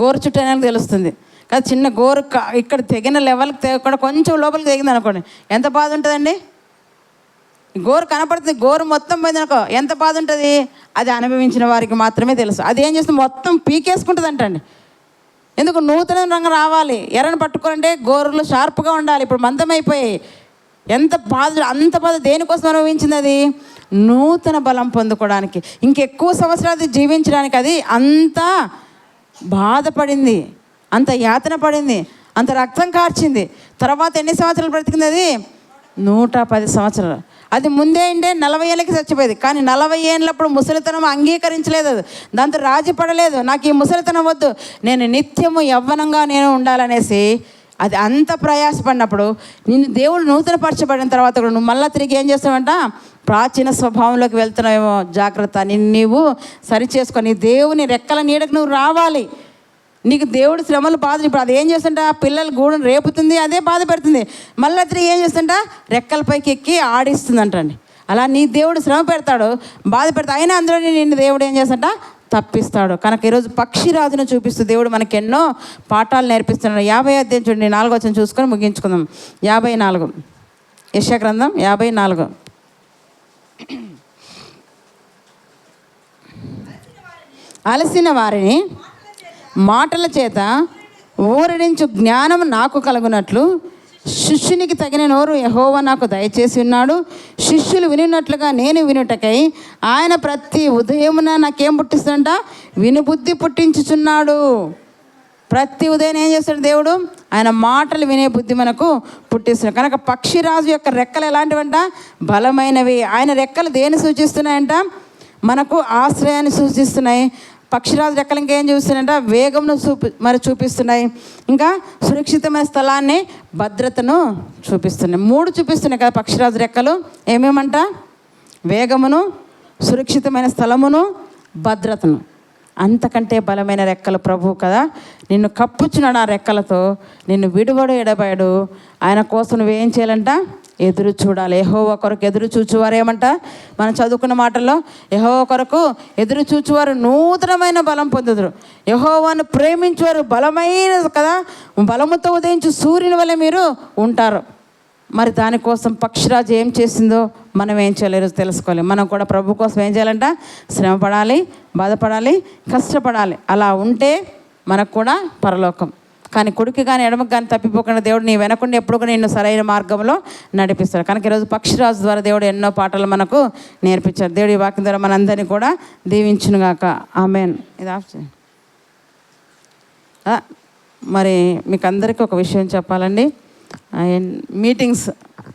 గోరు చుట్టూ అనేది తెలుస్తుంది కదా. చిన్న గోరు ఇక్కడ తెగిన లెవెల్కి తెగకుండా కొంచెం లోపలికి తెగింది అనుకోండి, ఎంత బాధ ఉంటుందండి? గోరు కనపడుతుంది, గోరు మొత్తం పోయింది అనుకో ఎంత బాధ ఉంటుంది. అది అనుభవించిన వారికి మాత్రమే తెలుసు. అది ఏం చేస్తుంది? మొత్తం పీకేసుకుంటుంది అంటండి. ఎందుకు? నూతన రంగు రావాలి. ఎర్రని పట్టుకోవాలంటే గోరులు షార్ప్గా ఉండాలి. ఇప్పుడు మందమైపోయాయి, ఎంత బాధ, అంత బాధ దేనికోసం అనుభవించింది? అది నూతన బలం పొందుకోవడానికి, ఇంకెక్కువ సంవత్సరాలు జీవించడానికి. అది అంత బాధపడింది, అంత యాతన పడింది, అంత రక్తం కార్చింది. తర్వాత ఎన్ని సంవత్సరాలు బ్రతికింది? అది 110 సంవత్సరాలు. అది ముందే అంటే 40 ఏళ్ళకి చచ్చిపోయేది. కానీ 40 ఏళ్ళప్పుడు ముసలితనం అంగీకరించలేదు, దాంతో రాజీ పడలేదు. నాకు ఈ ముసలితనం వద్దు, నేను నిత్యము యవ్వనంగా నేను ఉండాలనేసి అది అంత ప్రయాసపడినప్పుడు నిన్ను దేవుడు నూతనపరచబడిన తర్వాత కూడా నువ్వు మళ్ళీ తిరిగి ఏం చేస్తావంట? ప్రాచీన స్వభావంలోకి వెళ్తున్నావేమో, జాగ్రత్త. నువ్వు సరి చేసుకొని దేవుని రెక్కల నీడకు నువ్వు రావాలి. నీకు దేవుడు శ్రమలు బాధలు, ఇప్పుడు అది ఏం చేస్తుంటా? పిల్లలు గూడును రేపుతుంది, అదే బాధ పెడుతుంది. మళ్ళీ తిరిగి ఏం చేస్తుంటా? రెక్కలపైకి ఎక్కి ఆడిస్తుందంటండి. అలా నీ దేవుడు శ్రమ పెడతాడు, బాధ పెడతాడు, అయినా అందులో నిన్ను దేవుడు ఏం చేస్తుంటా? తప్పిస్తాడు. కనుక ఈరోజు పక్షిరాజును చూపిస్తూ దేవుడు మనకి ఎన్నో పాఠాలు నేర్పిస్తున్నాడు. 50 అధ్యాయం చూడండి, 4వ వచనం చూసుకొని ముగించుకుందాం. 54 యెషయా గ్రంథం 54. అలసిన వారిని మాటల చేత ఊరడించు జ్ఞానం నాకు కలుగునట్లు శిష్యునికి తగిన నోరు యెహోవా నాకు దయచేసి ఉన్నాడు. శిష్యులు వినున్నట్లుగా నేను వినుటకై ఆయన ప్రతి ఉదయమున నాకేం పుట్టిస్తాడంట? వినుబుద్ధి పుట్టించుచున్నాడు. ప్రతి ఉదయం ఏం చేస్తాడు దేవుడు? ఆయన మాటలు వినే బుద్ధి మనకు పుట్టిస్తున్నాడు. కనుక పక్షిరాజు యొక్క రెక్కలు ఎలాంటివంట? బలమైనవి. ఆయన రెక్కలు దేన్ని సూచిస్తున్నాయంట? మనకు ఆశ్రయాన్ని సూచిస్తున్నాయి. పక్షిరాజు రెక్కలు ఇంకేం చూస్తున్నాయంట? వేగంను చూపిస్తున్నాయి. ఇంకా సురక్షితమైన స్థలాన్ని, భద్రతను చూపిస్తున్నాయి. 3 చూపిస్తున్నాయి కదా పక్షిరాజు రెక్కలు. ఏమేమంట? వేగమును, సురక్షితమైన స్థలమును, భద్రతను. అంతకంటే బలమైన రెక్కలు ప్రభువు కదా. నిన్ను కప్పుచున్నాడు ఆ రెక్కలతో, నిన్ను విడువడు ఎడబాడు. ఆయన కోసం నువ్వేం చేయాలంట? ఎదురు చూడాలి. యెహోవా కొరకు ఎదురు చూచువారు ఏమంట? మనం చదువుకున్న మాటల్లో యెహోవా కొరకు ఎదురు చూచువారు నూతనమైన బలం పొందుదురు. యెహోవాను ప్రేమించువారు బలమైన కదా, బలముతో ఉదయించు సూర్యుని వలె మీరు ఉంటారు. మరి దానికోసం పక్షిరాజు ఏం చేసిందో మనం ఏం చేయలేరు తెలుసుకోవాలి. మనం కూడా ప్రభు కోసం ఏం చేయాలంట? శ్రమ పడాలి, బాధపడాలి, కష్టపడాలి. అలా ఉంటే మనకు కూడా పరలోకం. కానీ కుడికి కానీ ఎడమకు కానీ తప్పిపోకుండా దేవుడు నీ వెనకుండా ఎప్పుడు కూడా నిన్ను సరైన మార్గంలో నడిపిస్తాడు. కనుక ఈరోజు పక్షిరాజు ద్వారా దేవుడు ఎన్నో పాటలు మనకు నేర్పించాడు. దేవుడి వాక్యం ద్వారా మనందరినీ కూడా దీవించునుగాక. ఆమేన్. ఇది ఆఫ్ చేయండి. మరి మీకు అందరికీ ఒక విషయం చెప్పాలండి. మీటింగ్స్